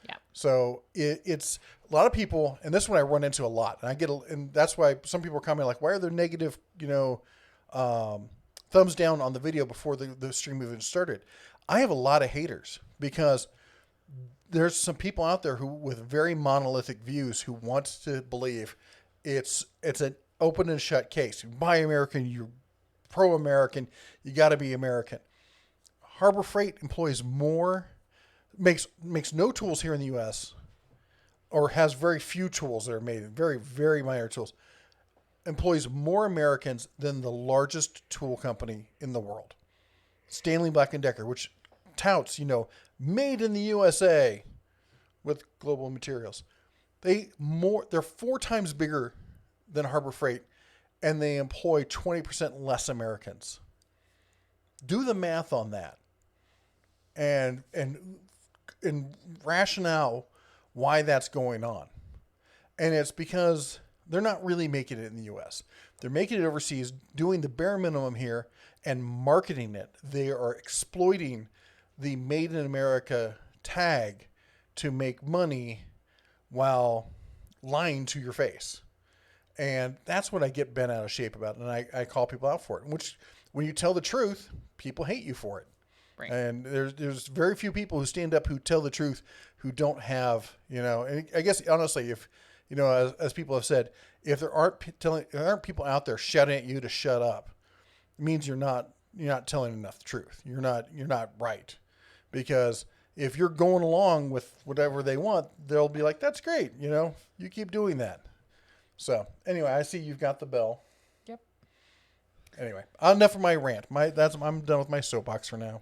Yeah. So it's a lot of people, and this one I run into a lot, and that's why some people are commenting like, why are there negative, thumbs down on the video before the stream even started? I have a lot of haters because there's some people out there who with very monolithic views who want to believe it's an open and shut case. You buy American, you're pro-American, you got to be American. Harbor Freight employs makes no tools here in the U.S. or has very few tools that are made, very, very minor tools, employs more Americans than the largest tool company in the world, Stanley Black & Decker, which touts, made in the USA with global materials. They're 4 times bigger than Harbor Freight, and they employ 20% less Americans. Do the math on that. And rationale why that's going on. And it's because they're not really making it in the U.S. They're making it overseas, doing the bare minimum here and marketing it. They are exploiting the Made in America tag to make money while lying to your face. And that's what I get bent out of shape about. And I call people out for it, which when you tell the truth, people hate you for it. Right. And there's very few people who stand up who tell the truth, who don't have, and I guess honestly, if as people have said, if there aren't people out there shouting at you to shut up, it means you're not telling enough truth. You're not right, because if you're going along with whatever they want, they'll be like, that's great, you keep doing that. So anyway, I see you've got the bell. Yep. Anyway, enough of my rant. I'm done with my soapbox for now.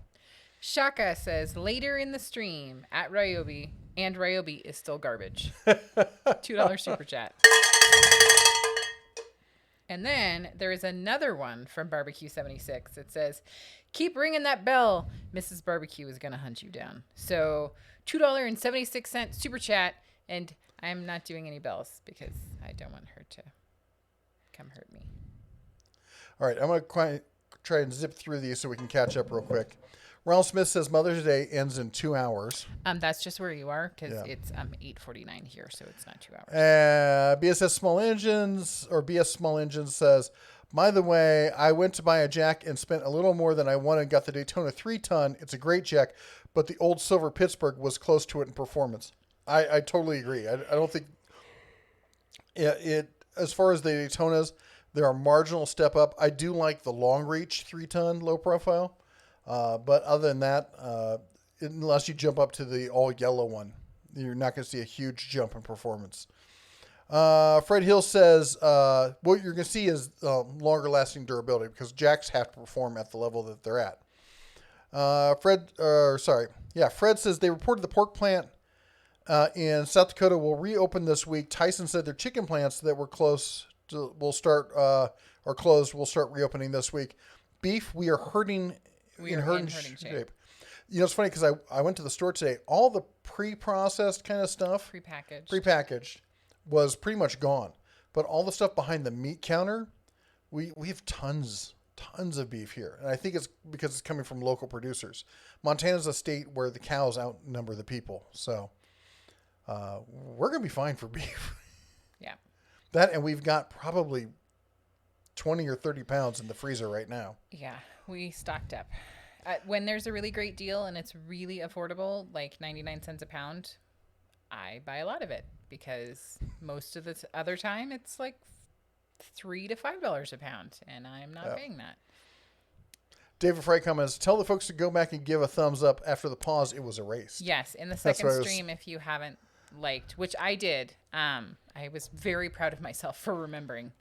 Shaka says later in the stream at Ryobi, and Ryobi is still garbage. $2 super chat. And then there is another one from Barbecue 76. It says, keep ringing that bell. Mrs. Barbecue is going to hunt you down. So $2.76 super chat. And I'm not doing any bells because I don't want her to come hurt me. All right. I'm going to try and zip through these so we can catch up real quick. Ronald Smith says Mother's Day ends in 2 hours. That's just where you are because it's 8:49 here, so it's not 2 hours. BS Small Engines says, by the way, I went to buy a jack and spent a little more than I wanted and got the Daytona 3-ton. It's a great jack, but the old silver Pittsburgh was close to it in performance. I totally agree. I don't think it as far as the Daytonas, they're a marginal step up. I do like the long reach 3-ton low profile. But other than that, unless you jump up to the all yellow one, you're not going to see a huge jump in performance. Fred Hill says, what you're going to see is longer lasting durability because jacks have to perform at the level that they're at. Fred says they reported the pork plant in South Dakota will reopen this week. Tyson said their chicken plants that were closed will start reopening this week. Beef, we are hurting. We are in hurting shape. It's funny because I went to the store today. All the pre-processed kind of stuff, prepackaged, was pretty much gone. But all the stuff behind the meat counter, we have tons of beef here. And I think it's because it's coming from local producers. Montana's a state where the cows outnumber the people. So we're going to be fine for beef. Yeah. That, and we've got probably 20 or 30 pounds in the freezer right now. Yeah, we stocked up. When there's a really great deal and it's really affordable, like 99 cents a pound, I buy a lot of it because most of the other time it's like $3 to $5 a pound, and I'm not paying that. David Fry comments, tell the folks to go back and give a thumbs up after the pause. It was erased. Yes, in the second stream, if you haven't liked, which I did, I was very proud of myself for remembering.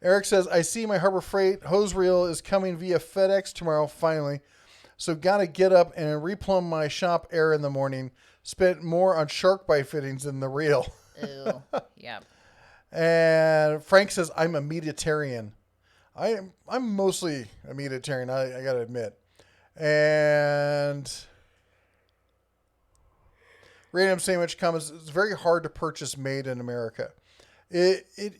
Eric says, I see my Harbor Freight hose reel is coming via FedEx tomorrow, finally. So got to get up and replumb my shop air in the morning. Spent more on shark bite fittings than the reel. Ooh, yep. And Frank says, I'm a meatitarian. I'm mostly a meatitarian, I got to admit. And Random Sandwich comments, it's very hard to purchase made in America. It is.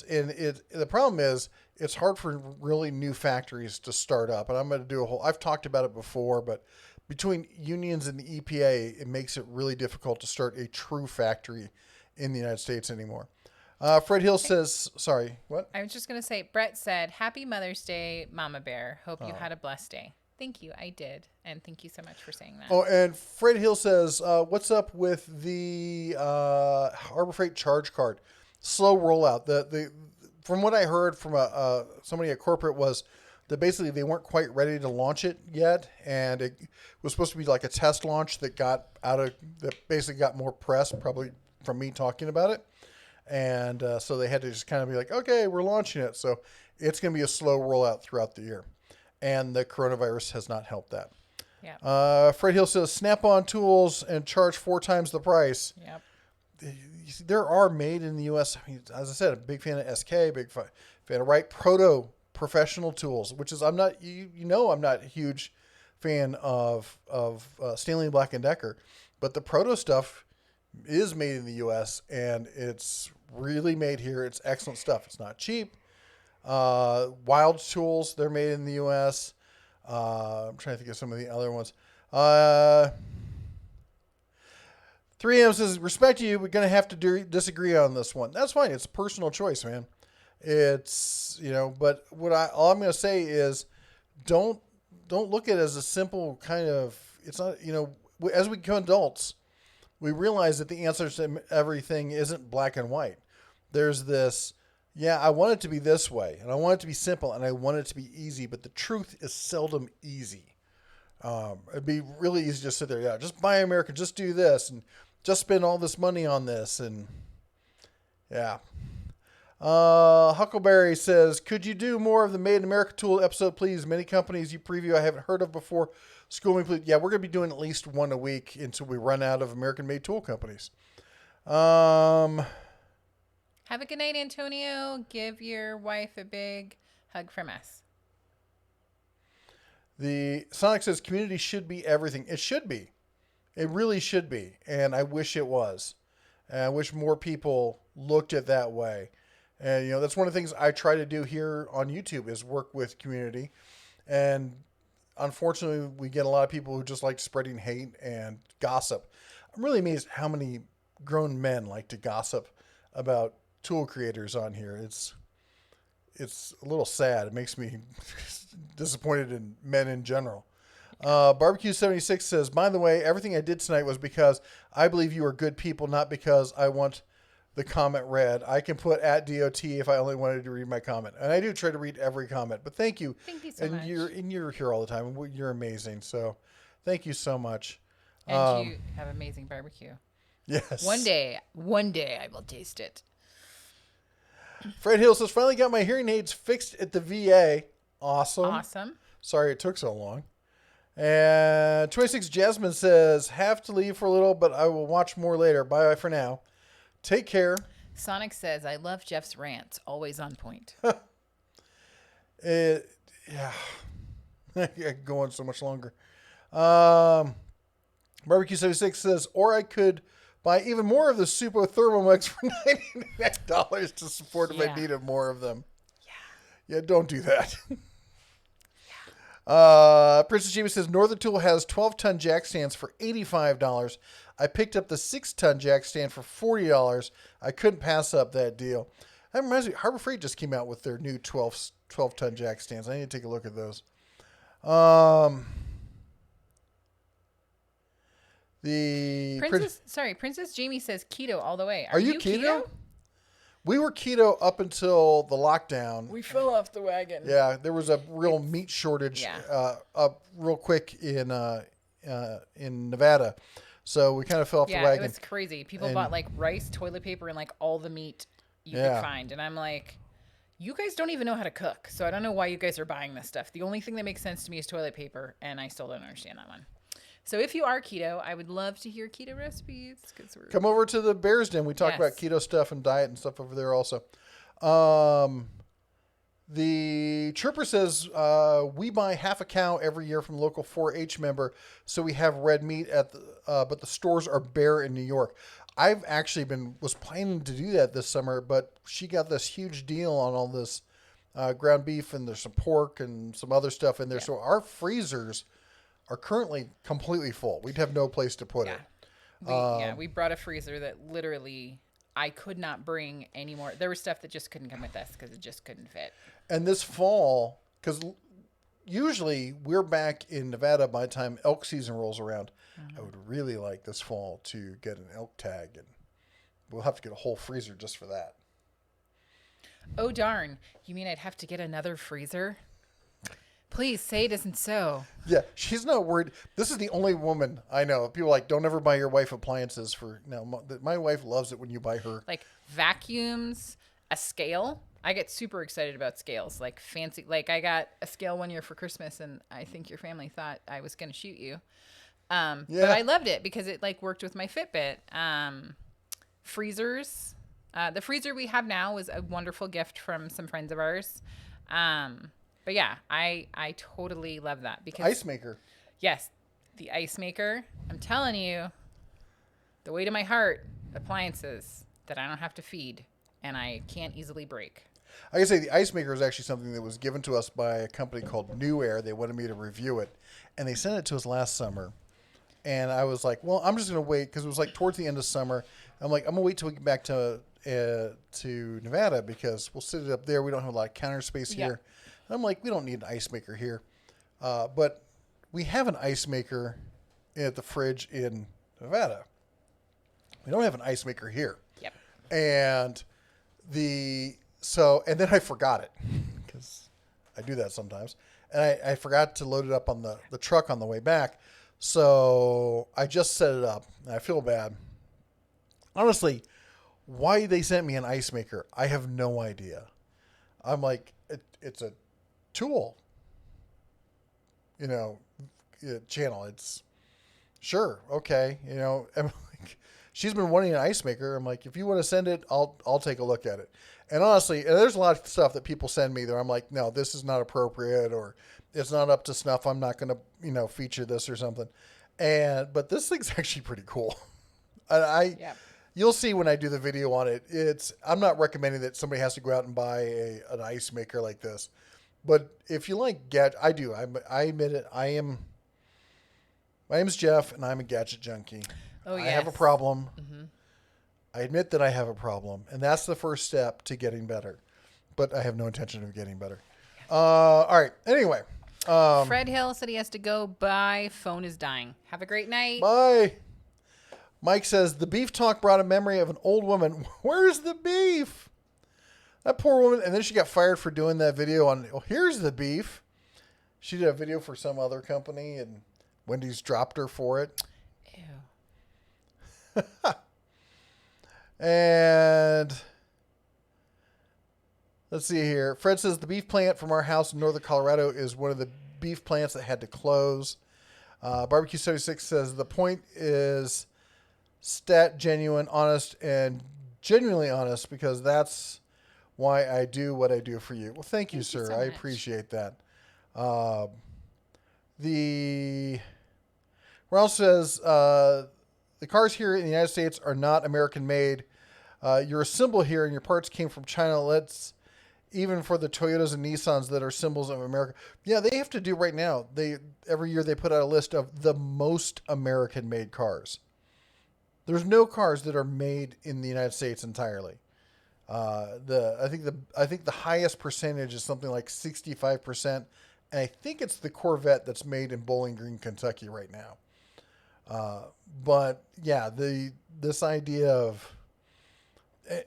And the problem is it's hard for really new factories to start up. And I'm going to do I've talked about it before, but between unions and the EPA, it makes it really difficult to start a true factory in the United States anymore. Fred Hill says, sorry, what? I was just going to say, Brett said, Happy Mother's Day, Mama Bear. Hope you had a blessed day. Thank you. I did. And thank you so much for saying that. Oh, and Fred Hill says, what's up with the Harbor Freight charge card? Slow rollout. From what I heard from somebody at corporate was that basically they weren't quite ready to launch it yet. And it was supposed to be like a test launch that basically got more press, probably from me talking about it. And so they had to just kind of be like, okay, we're launching it. So it's going to be a slow rollout throughout the year. And the coronavirus has not helped that. Yeah. Fred Hill says, Snap-on tools and charge 4 times the price. Yep. There are made in the U.S. I mean, as I said, a big fan of SK, big fan of Wright Proto professional tools, which is I'm not a huge fan of Stanley Black & Decker, but the Proto stuff is made in the U.S. and it's really made here. It's excellent stuff. It's not cheap. Wild tools, they're made in the U.S. I'm trying to think of some of the other ones. 3M says, respect you, we're going to have to disagree on this one. That's fine. It's a personal choice, man. It's, but all I'm going to say is don't look at it as a simple kind of, it's not, as we become adults, we realize that the answer to everything isn't black and white. There's this, I want it to be this way, and I want it to be simple, and I want it to be easy, but the truth is seldom easy. It'd be really easy to just sit there, just buy American, just do this, and just spend all this money on this, and Huckleberry says, could you do more of the Made in America tool episode, please? Many companies you preview I haven't heard of before. School me, please. Yeah, we're going to be doing at least one a week until we run out of American-made tool companies. Have a good night, Antonio. Give your wife a big hug from us. The Sonic says community should be everything. It should be. It really should be. And I wish it was. And I wish more people looked at that way. And, that's one of the things I try to do here on YouTube is work with community. And unfortunately, we get a lot of people who just like spreading hate and gossip. I'm really amazed how many grown men like to gossip about tool creators on here. It's a little sad. It makes me disappointed in men in general. Barbecue 76 says, by the way, everything I did tonight was because I believe you are good people, not because I want the comment read. I can put @DOT if I only wanted to read my comment. And I do try to read every comment, but thank you. Thank you so much. You're here all the time. And you're amazing. So thank you so much. And you have amazing barbecue. Yes. One day I will taste it. Fred Hill says, finally got my hearing aids fixed at the VA. Awesome. Sorry it took so long. And 26 Jasmine says, have to leave for a little, but I will watch more later. Bye for now. Take care. Sonic says, I love Jeff's rants. Always on point. I could go on so much longer. Barbecue 76 says, or I could buy even more of the Supo Thermomex for $99 to support if I needed more of them. Yeah, don't do that. Princess Jamie says, Northern Tool has 12-ton jack stands for $85. I picked up the 6-ton jack stand for $40. I couldn't pass up that deal. That reminds me, Harbor Freight just came out with their new 12-ton jack stands. I need to take a look at those. Princess Jamie says keto all the way. Are you keto? We were keto up until the lockdown. We fell off the wagon. Yeah, there was a real meat shortage up real quick in Nevada. So we kind of fell off the wagon. Yeah, it was crazy. People bought like rice, toilet paper, and like all the meat you could find. And I'm like, you guys don't even know how to cook. So I don't know why you guys are buying this stuff. The only thing that makes sense to me is toilet paper. And I still don't understand that one. So if you are keto, I would love to hear keto recipes. Come over to the Bears Den. We talk about keto stuff and diet and stuff over there also. The Trooper says, we buy half a cow every year from local 4-H member, so we have red meat but the stores are bare in New York. I've actually was planning to do that this summer, but she got this huge deal on all this ground beef, and there's some pork and some other stuff in there. Yeah. So our freezers are currently completely full. We'd have no place to put it. We brought a freezer that literally I could not bring any more. There was stuff that just couldn't come with us because it just couldn't fit. And this fall, because usually we're back in Nevada by the time elk season rolls around. Mm-hmm. I would really like this fall to get an elk tag, and we'll have to get a whole freezer just for that. Oh, darn. You mean I'd have to get another freezer? Please say it isn't so. Yeah, she's not worried. This is the only woman I know. People are like, don't ever buy your wife appliances for... No, my wife loves it when you buy her. Like vacuums, a scale. I get super excited about scales. Like fancy... Like I got a scale one year for Christmas, and I think your family thought I was going to shoot you. But I loved it because it like worked with my Fitbit. Freezers. The freezer we have now was a wonderful gift from some friends of ours. But yeah, I totally love that because ice maker. Yes, the ice maker. I'm telling you, the way to my heart, appliances that I don't have to feed and I can't easily break. I can say the ice maker is actually something that was given to us by a company called New Air. They wanted me to review it, and they sent it to us last summer. And I was like, well, I'm just going to wait because it was like towards the end of summer. I'm like, I'm going to wait till we get back to to Nevada because we'll sit it up there. We don't have a lot of counter space here. And I'm like, we don't need an ice maker here. But we have an ice maker at the fridge in Nevada. We don't have an ice maker here. Yep. And and then I forgot it because I do that sometimes. And I forgot to load it up on the truck on the way back. So I just set it up and I feel bad. Honestly, why they sent me an ice maker, I have no idea. I'm like, it's a tool, channel. It's sure. Okay. I'm like, she's been wanting an ice maker. I'm like, if you want to send it, I'll take a look at it. And honestly, there's a lot of stuff that people send me that I'm like, no, this is not appropriate or it's not up to snuff. I'm not going to, feature this or something. But this thing's actually pretty cool. You'll see when I do the video on it. I'm not recommending that somebody has to go out and buy an ice maker like this. But if you like gadget, I do. I admit it. My name's Jeff, and I'm a gadget junkie. Oh, yes. I have a problem. Mm-hmm. I admit that I have a problem, and that's the first step to getting better. But I have no intention of getting better. All right. Anyway. Fred Hill said he has to go. Bye. Phone is dying. Have a great night. Bye. Mike says, the beef talk brought a memory of an old woman. Where's the beef? That poor woman. And then she got fired for doing that video on, here's the beef. She did a video for some other company, and Wendy's dropped her for it. Ew. And let's see here. Fred says, the beef plant from our house in northern Colorado is one of the beef plants that had to close. Barbecue 76 says, the point is stat genuine, honest, and genuinely honest, because that's why I do what I do for you. Well, thank you, sir. So I much. appreciate that. Ronald says, the cars here in the United States are not American made. You're a symbol here and your parts came from China. Let's even for the Toyotas and Nissans that are symbols of America. Yeah, they have to do right now. Every year they put out a list of the most American made cars. There's no cars that are made in the United States entirely. I think the highest percentage is something like 65%, and I think it's the Corvette that's made in Bowling Green, Kentucky right now. But yeah, this idea of,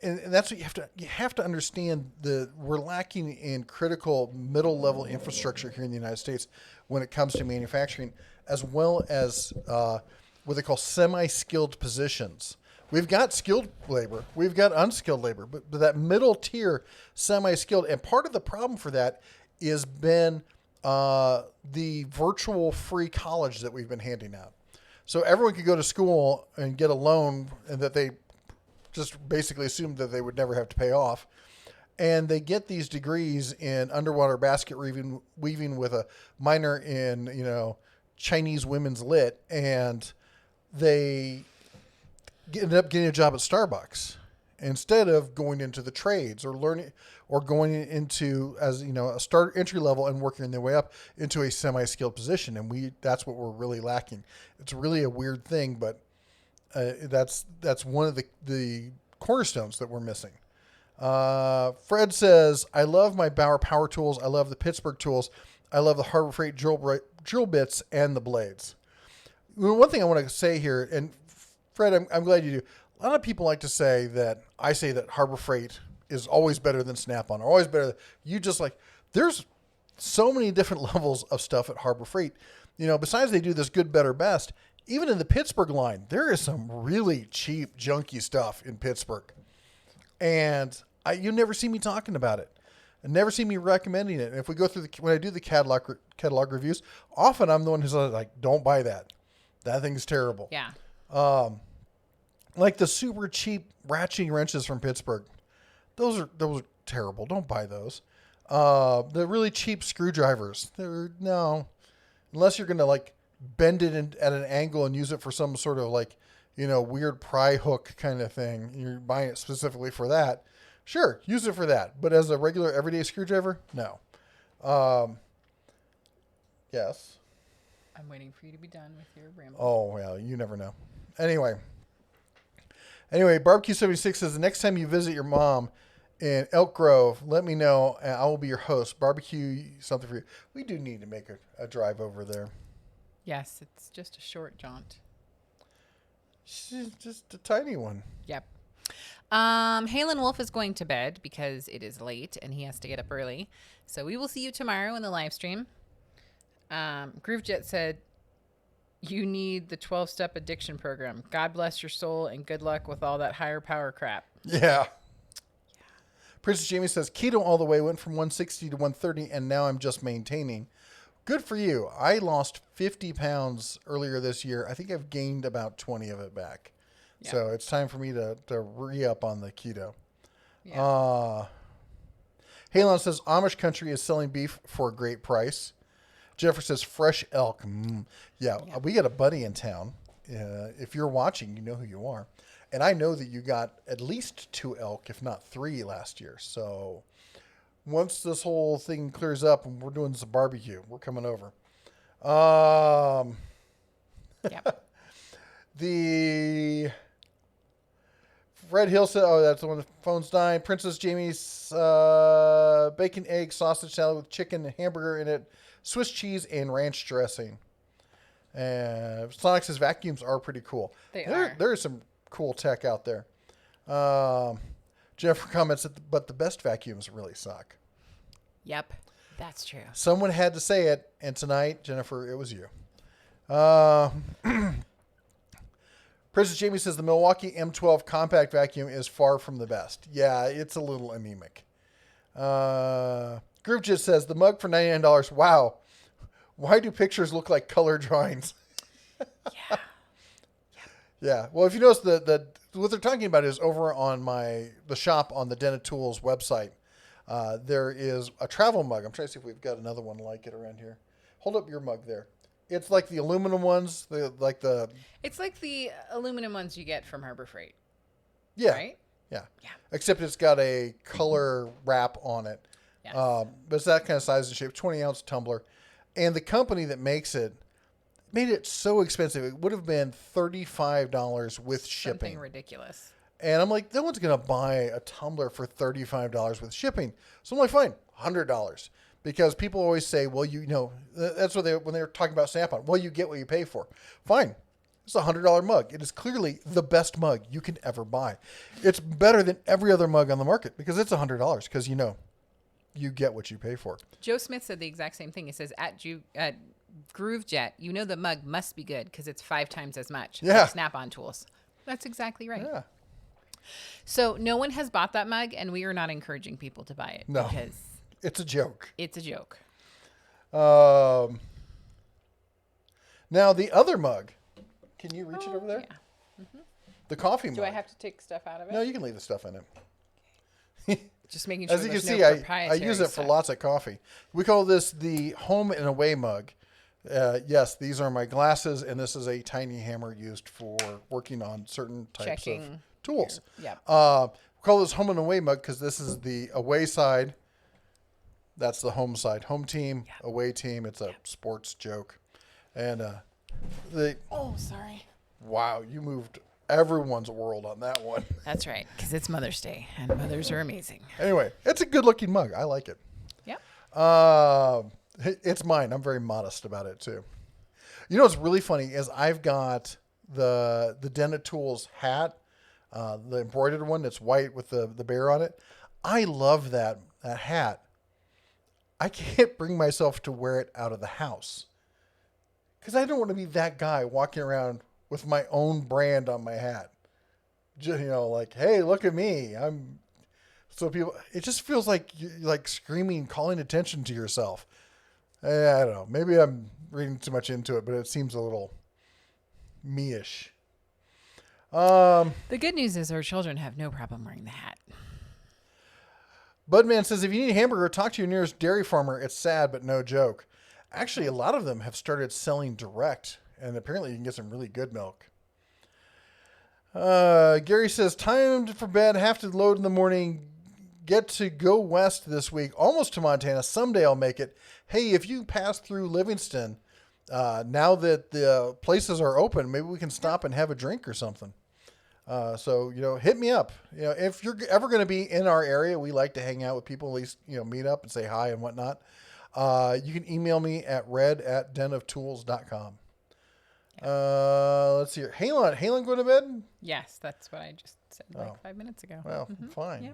and that's what you have to understand, we're lacking in critical middle level infrastructure here in the United States when it comes to manufacturing, as well as what they call semi-skilled positions. We've got skilled labor, we've got unskilled labor, but that middle tier semi-skilled, and part of the problem for that has been the virtual free college that we've been handing out. So everyone could go to school and get a loan, and that they just basically assumed that they would never have to pay off. And they get these degrees in underwater basket weaving with a minor in, Chinese women's lit, and they ended up getting a job at Starbucks instead of going into the trades or learning or going into, as a start entry level and working their way up into a semi-skilled position. And that's what we're really lacking. It's really a weird thing, but that's one of the cornerstones that we're missing. Fred says, I love my Bauer power tools. I love the Pittsburgh tools. I love the Harbor Freight drill bits and the blades. One thing I want to say here, and Fred, I'm glad you do. A lot of people like to say that I say that Harbor Freight is always better than Snap-on, or always better. There's so many different levels of stuff at Harbor Freight. Besides they do this good, better, best, even in the Pittsburgh line, there is some really cheap, junky stuff in Pittsburgh. And you never see me talking about it. And never see me recommending it. And if we go through when I do the catalog reviews, often I'm the one who's like, don't buy that. That thing's terrible. Yeah. Like the super cheap ratcheting wrenches from Pittsburgh. Those are terrible. Don't buy those. The really cheap screwdrivers. Unless you're going to bend it at an angle and use it for some sort of weird pry hook kind of thing. You're buying it specifically for that. Sure, use it for that. But as a regular everyday screwdriver, no. Yes. I'm waiting for you to be done with your ramble. Oh, well, you never know. Anyway. Anyway, Barbecue 76 says, the next time you visit your mom in Elk Grove, let me know, and I will be your host. Barbecue something for you. We do need to make a drive over there. Yes, it's just a short jaunt. Just a tiny one. Yep. Halen Wolf is going to bed because it is late and he has to get up early. So we will see you tomorrow in the live stream. Groovejet said, you need the 12-step addiction program. God bless your soul and good luck with all that higher power crap. Yeah. Princess Jamie says, keto all the way, went from 160 to 130, and now I'm just maintaining. Good for you. I lost 50 pounds earlier this year. I think I've gained about 20 of it back. Yeah. So it's time for me to re-up on the keto. Yeah. Halon says, Amish country is selling beef for a great price. Jennifer says, fresh elk. Yeah, we got a buddy in town. If you're watching, you know who you are. And I know that you got at least 2 elk, if not 3 last year. So once this whole thing clears up and we're doing some barbecue, we're coming over. Yep. The Fred Hill said, oh, that's the one the phone's dying. Princess Jamie's bacon, egg, sausage salad with chicken, hamburger in it, Swiss cheese, and ranch dressing. And Sonic says vacuums are pretty cool. There is some cool tech out there. Jennifer comments, but the best vacuums really suck. Yep, that's true. Someone had to say it, and tonight, Jennifer, it was you. Princess Jamie says the Milwaukee M12 compact vacuum is far from the best. Yeah, it's a little anemic. Group just says the mug for $99. Wow. Why do pictures look like color drawings? Yeah. Yeah. Well, if you notice, what they're talking about is over on the shop on the Den of Tools website. There is a travel mug. I'm trying to see if we've got another one like it around here. Hold up your mug there. It's like the aluminum ones. It's like the aluminum ones you get from Harbor Freight. Yeah. Right? Yeah. Except it's got a color wrap on it. Yes. But it's that kind of size and shape, 20-ounce tumbler. And the company that makes it made it so expensive. It would have been $35 with shipping. Something ridiculous. And I'm like, no one's going to buy a tumbler for $35 with shipping. So I'm like, fine, $100. Because people always say, well, that's what when they're talking about Snap-on. Well, you get what you pay for. Fine. It's a $100 mug. It is clearly the best mug you can ever buy. It's better than every other mug on the market because it's $100 because you get what you pay for. Joe Smith said the exact same thing. He says, at GrooveJet, the mug must be good because it's 5 times as much. Yeah. Like Snap-on tools. That's exactly right. Yeah. So no one has bought that mug, and we are not encouraging people to buy it. No. Because it's a joke. It's a joke. Now, the other mug. Can you reach it over there? Yeah. Mm-hmm. The coffee mug. Do I have to take stuff out of it? No, you can leave the stuff in it. Just making sure. As you can see, I use it for lots of coffee. We call this the home and away mug. Yes, these are my glasses, and this is a tiny hammer used for working on certain types of tools. Yeah. We call this home and away mug because this is the away side. That's the home side. Home team, away team. It's a sports joke. And sorry. Wow, you moved everyone's world on that one. That's right, because it's Mother's Day, and mothers are amazing. Anyway, it's a good-looking mug. I like it. Yep. It's mine. I'm very modest about it, too. You know what's really funny is I've got the Den of Tools hat, the embroidered one that's white with the bear on it. I love that hat. I can't bring myself to wear it out of the house because I don't want to be that guy walking around with my own brand on my hat. Just, like, hey, look at me. It just feels like you're like screaming, calling attention to yourself. I don't know. Maybe I'm reading too much into it, but it seems a little me-ish. The good news is our children have no problem wearing the hat. Budman says, if you need a hamburger, talk to your nearest dairy farmer. It's sad, but no joke. Actually, a lot of them have started selling direct, and apparently you can get some really good milk. Gary says, time for bed, have to load in the morning, get to go west this week, almost to Montana. Someday I'll make it. Hey, if you pass through Livingston, now that the places are open, maybe we can stop and have a drink or something. So, hit me up. If you're ever going to be in our area, we like to hang out with people, at least, meet up and say hi and whatnot. You can email me at red@denoftools.com. Let's see here. Halen going to bed? Yes, that's what I just said 5 minutes ago. Well, fine. Yeah.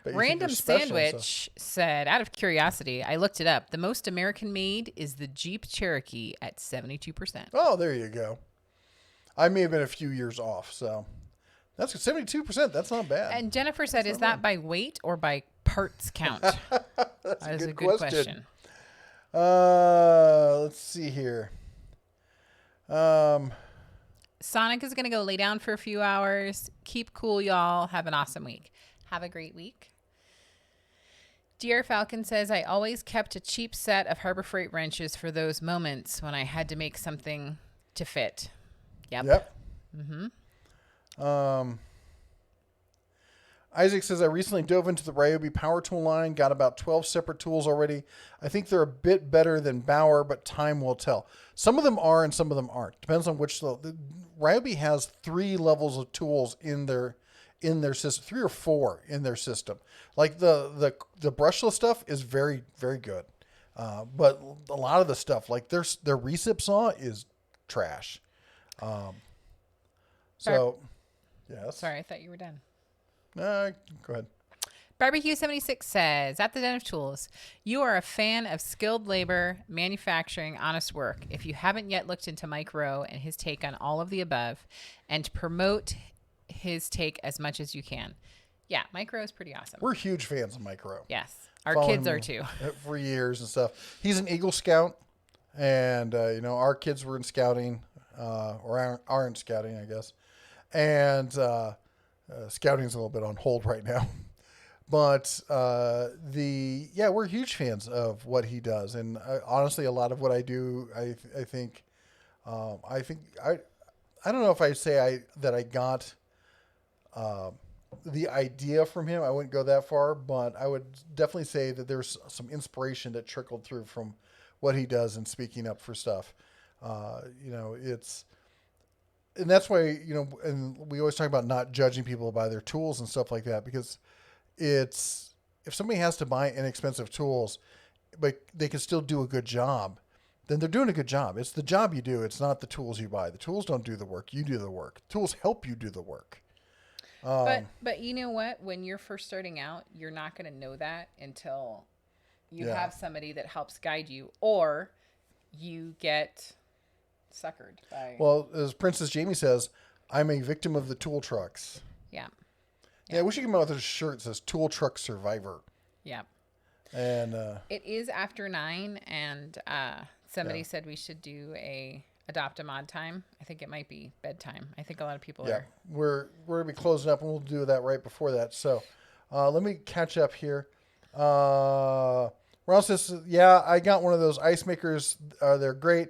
But you think Random you're special, Sandwich said, out of curiosity, I looked it up. The most American made is the Jeep Cherokee at 72%. Oh, there you go. I may have been a few years off, so that's 72%. That's not bad. And Jennifer said, is that by weight or by parts count? That is a good question. Let's see here. Sonic is going to go lay down for a few hours. Keep cool, y'all. Have an awesome week. Have a great week. Dear Falcon says, I always kept a cheap set of Harbor Freight wrenches for those moments when I had to make something to fit. Yep. Isaac says, I recently dove into the Ryobi power tool line, got about 12 separate tools already. I think they're a bit better than Bauer, but time will tell. Some of them are and some of them aren't. Depends on which. Ryobi has 3 levels of tools in their system, 3 or 4 in their system. Like the brushless stuff is very, very good. But a lot of the stuff, like their recip saw is trash. Yes. Sorry, I thought you were done. Go ahead. Barbecue 76 says, at the Den of Tools, you are a fan of skilled labor, manufacturing, honest work. If you haven't yet looked into Mike Rowe and his take on all of the above, and promote his take as much as you can. Yeah, Mike Rowe is pretty awesome. We're huge fans of Mike Rowe. Yes. Our Following kids are him too. For years and stuff. He's an Eagle Scout, and, our kids were in scouting, or are in scouting, I guess. And scouting's a little bit on hold right now. But we're huge fans of what he does, and honestly, a lot of what I do, I don't know if I say that I got the idea from him. I wouldn't go that far, but I would definitely say that there's some inspiration that trickled through from what he does and speaking up for stuff. And that's why, and we always talk about not judging people by their tools and stuff like that, because if somebody has to buy inexpensive tools, but they can still do a good job, then they're doing a good job. It's the job you do. It's not the tools you buy. The tools don't do the work. You do the work. Tools help you do the work. But you know what? When you're first starting out, you're not going to know that until you have somebody that helps guide you, or you get suckered by. Well, as Princess Jamie says, I'm a victim of the tool trucks. Yeah. Yeah, we should come out with a shirt that says Tool Truck Survivor. Yeah. And it is after 9, and somebody said we should do a adopt a mod time. I think it might be bedtime. I think a lot of people are. We're going to be closing up, and we'll do that right before that. So let me catch up here. Ron says, I got one of those ice makers. They're great.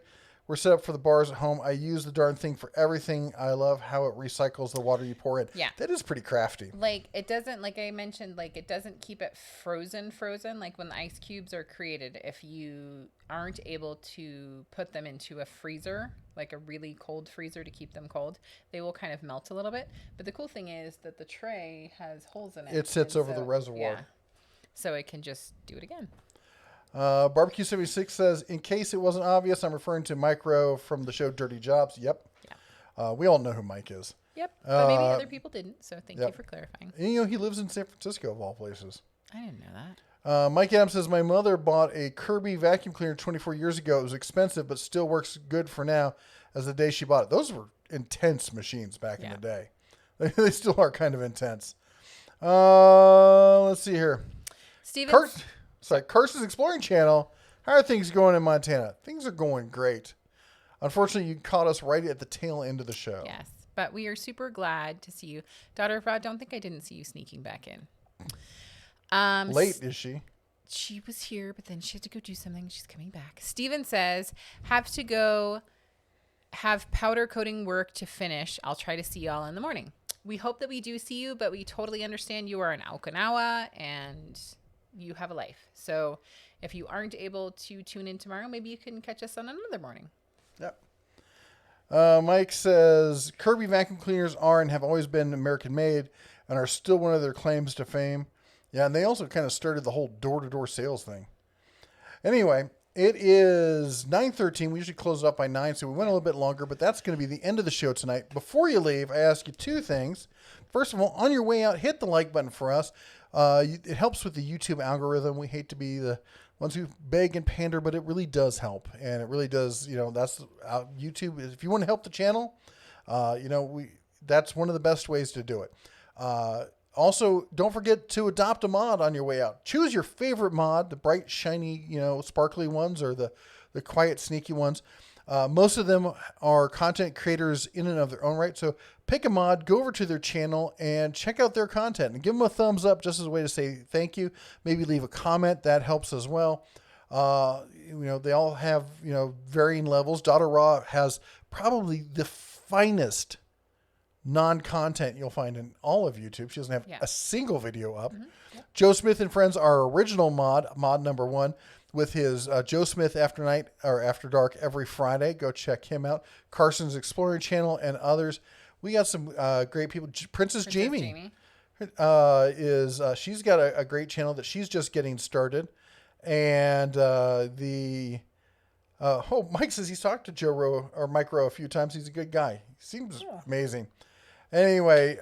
We're set up for the bars at home. I use the darn thing for everything. I love how it recycles the water you pour in. Yeah. That is pretty crafty. Like, it doesn't, like I mentioned, like, it doesn't keep it frozen. Like, when the ice cubes are created, if you aren't able to put them into a freezer, like a really cold freezer to keep them cold, they will kind of melt a little bit. But the cool thing is that the tray has holes in it. It sits over the reservoir. Yeah. So it can just do it again. Barbecue 76 says, in case it wasn't obvious, I'm referring to Mike Rowe from the show Dirty Jobs. Yep. Yeah. We all know who Mike is. Yep. But maybe other people didn't. So thank you for clarifying. And, he lives in San Francisco, of all places. I didn't know that. Mike Adams says, my mother bought a Kirby vacuum cleaner 24 years ago. It was expensive, but still works good for now as the day she bought it. Those were intense machines back in the day. They still are kind of intense. Let's see here. Steven. Carson's Exploring Channel. How are things going in Montana? Things are going great. Unfortunately, you caught us right at the tail end of the show. Yes, but we are super glad to see you. Daughter of Rod, don't think I didn't see you sneaking back in. Late, is she? She was here, but then she had to go do something. She's coming back. Steven says, have to go have powder coating work to finish. I'll try to see y'all in the morning. We hope that we do see you, but we totally understand you are in Okinawa and you have a life. So if you aren't able to tune in tomorrow, maybe you can catch us on another morning. Yep. Mike says Kirby vacuum cleaners are and have always been American made and are still one of their claims to fame. Yeah, and they also kind of started the whole door-to-door sales thing. Anyway, it is 9:13. We usually close it up by 9, so we went a little bit longer, but that's going to be the end of the show tonight. Before you leave, I ask you two things. First of all, on your way out, hit the like button for us. It helps with the YouTube algorithm. We hate to be the ones who beg and pander, but it really does help. And it really does, that's YouTube. If you want to help the channel, that's one of the best ways to do it. Also, don't forget to adopt a mod on your way out. Choose your favorite mod, the bright, shiny, sparkly ones or the quiet, sneaky ones. Most of them are content creators in and of their own right. So pick a mod, go over to their channel and check out their content and give them a thumbs up just as a way to say thank you. Maybe leave a comment. That helps as well. They all have, varying levels. Daughter Raw has probably the finest non-content you'll find in all of YouTube. She doesn't have a single video up. Mm-hmm. Yep. Joe Smith and Friends, our original mod number 1, with his Joe Smith After Dark every Friday. Go check him out. Carson's Exploring Channel and others. We got some great people. Princess Jamie. She's got a great channel that she's just getting started. And Mike says he's talked to Mike Rowe a few times. He's a good guy. He seems amazing. Anyway,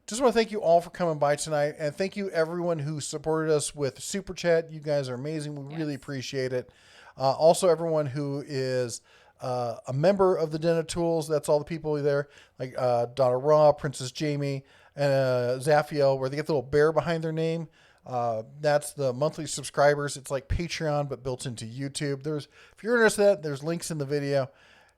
just want to thank you all for coming by tonight, and thank you everyone who supported us with Super Chat. You guys are amazing. We really appreciate it. Also, everyone who is a member of the Den of Tools. That's all the people there, like Donna Raw, Princess Jamie, and Zaphiel, where they get the little bear behind their name. That's the monthly subscribers. It's like Patreon, but built into YouTube. If you're interested in that, there's links in the video.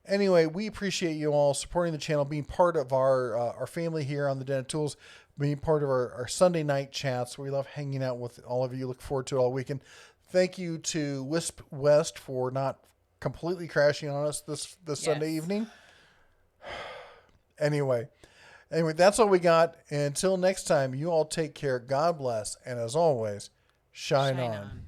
Anyway, we appreciate you all supporting the channel, being part of our family here on the Den of Tools, being part of our Sunday night chats. We love hanging out with all of you. Look forward to it all weekend. Thank you to Wisp West for not completely crashing on us this Sunday evening. Anyway, that's all we got. Until next time, you all take care. God bless. And as always, shine on.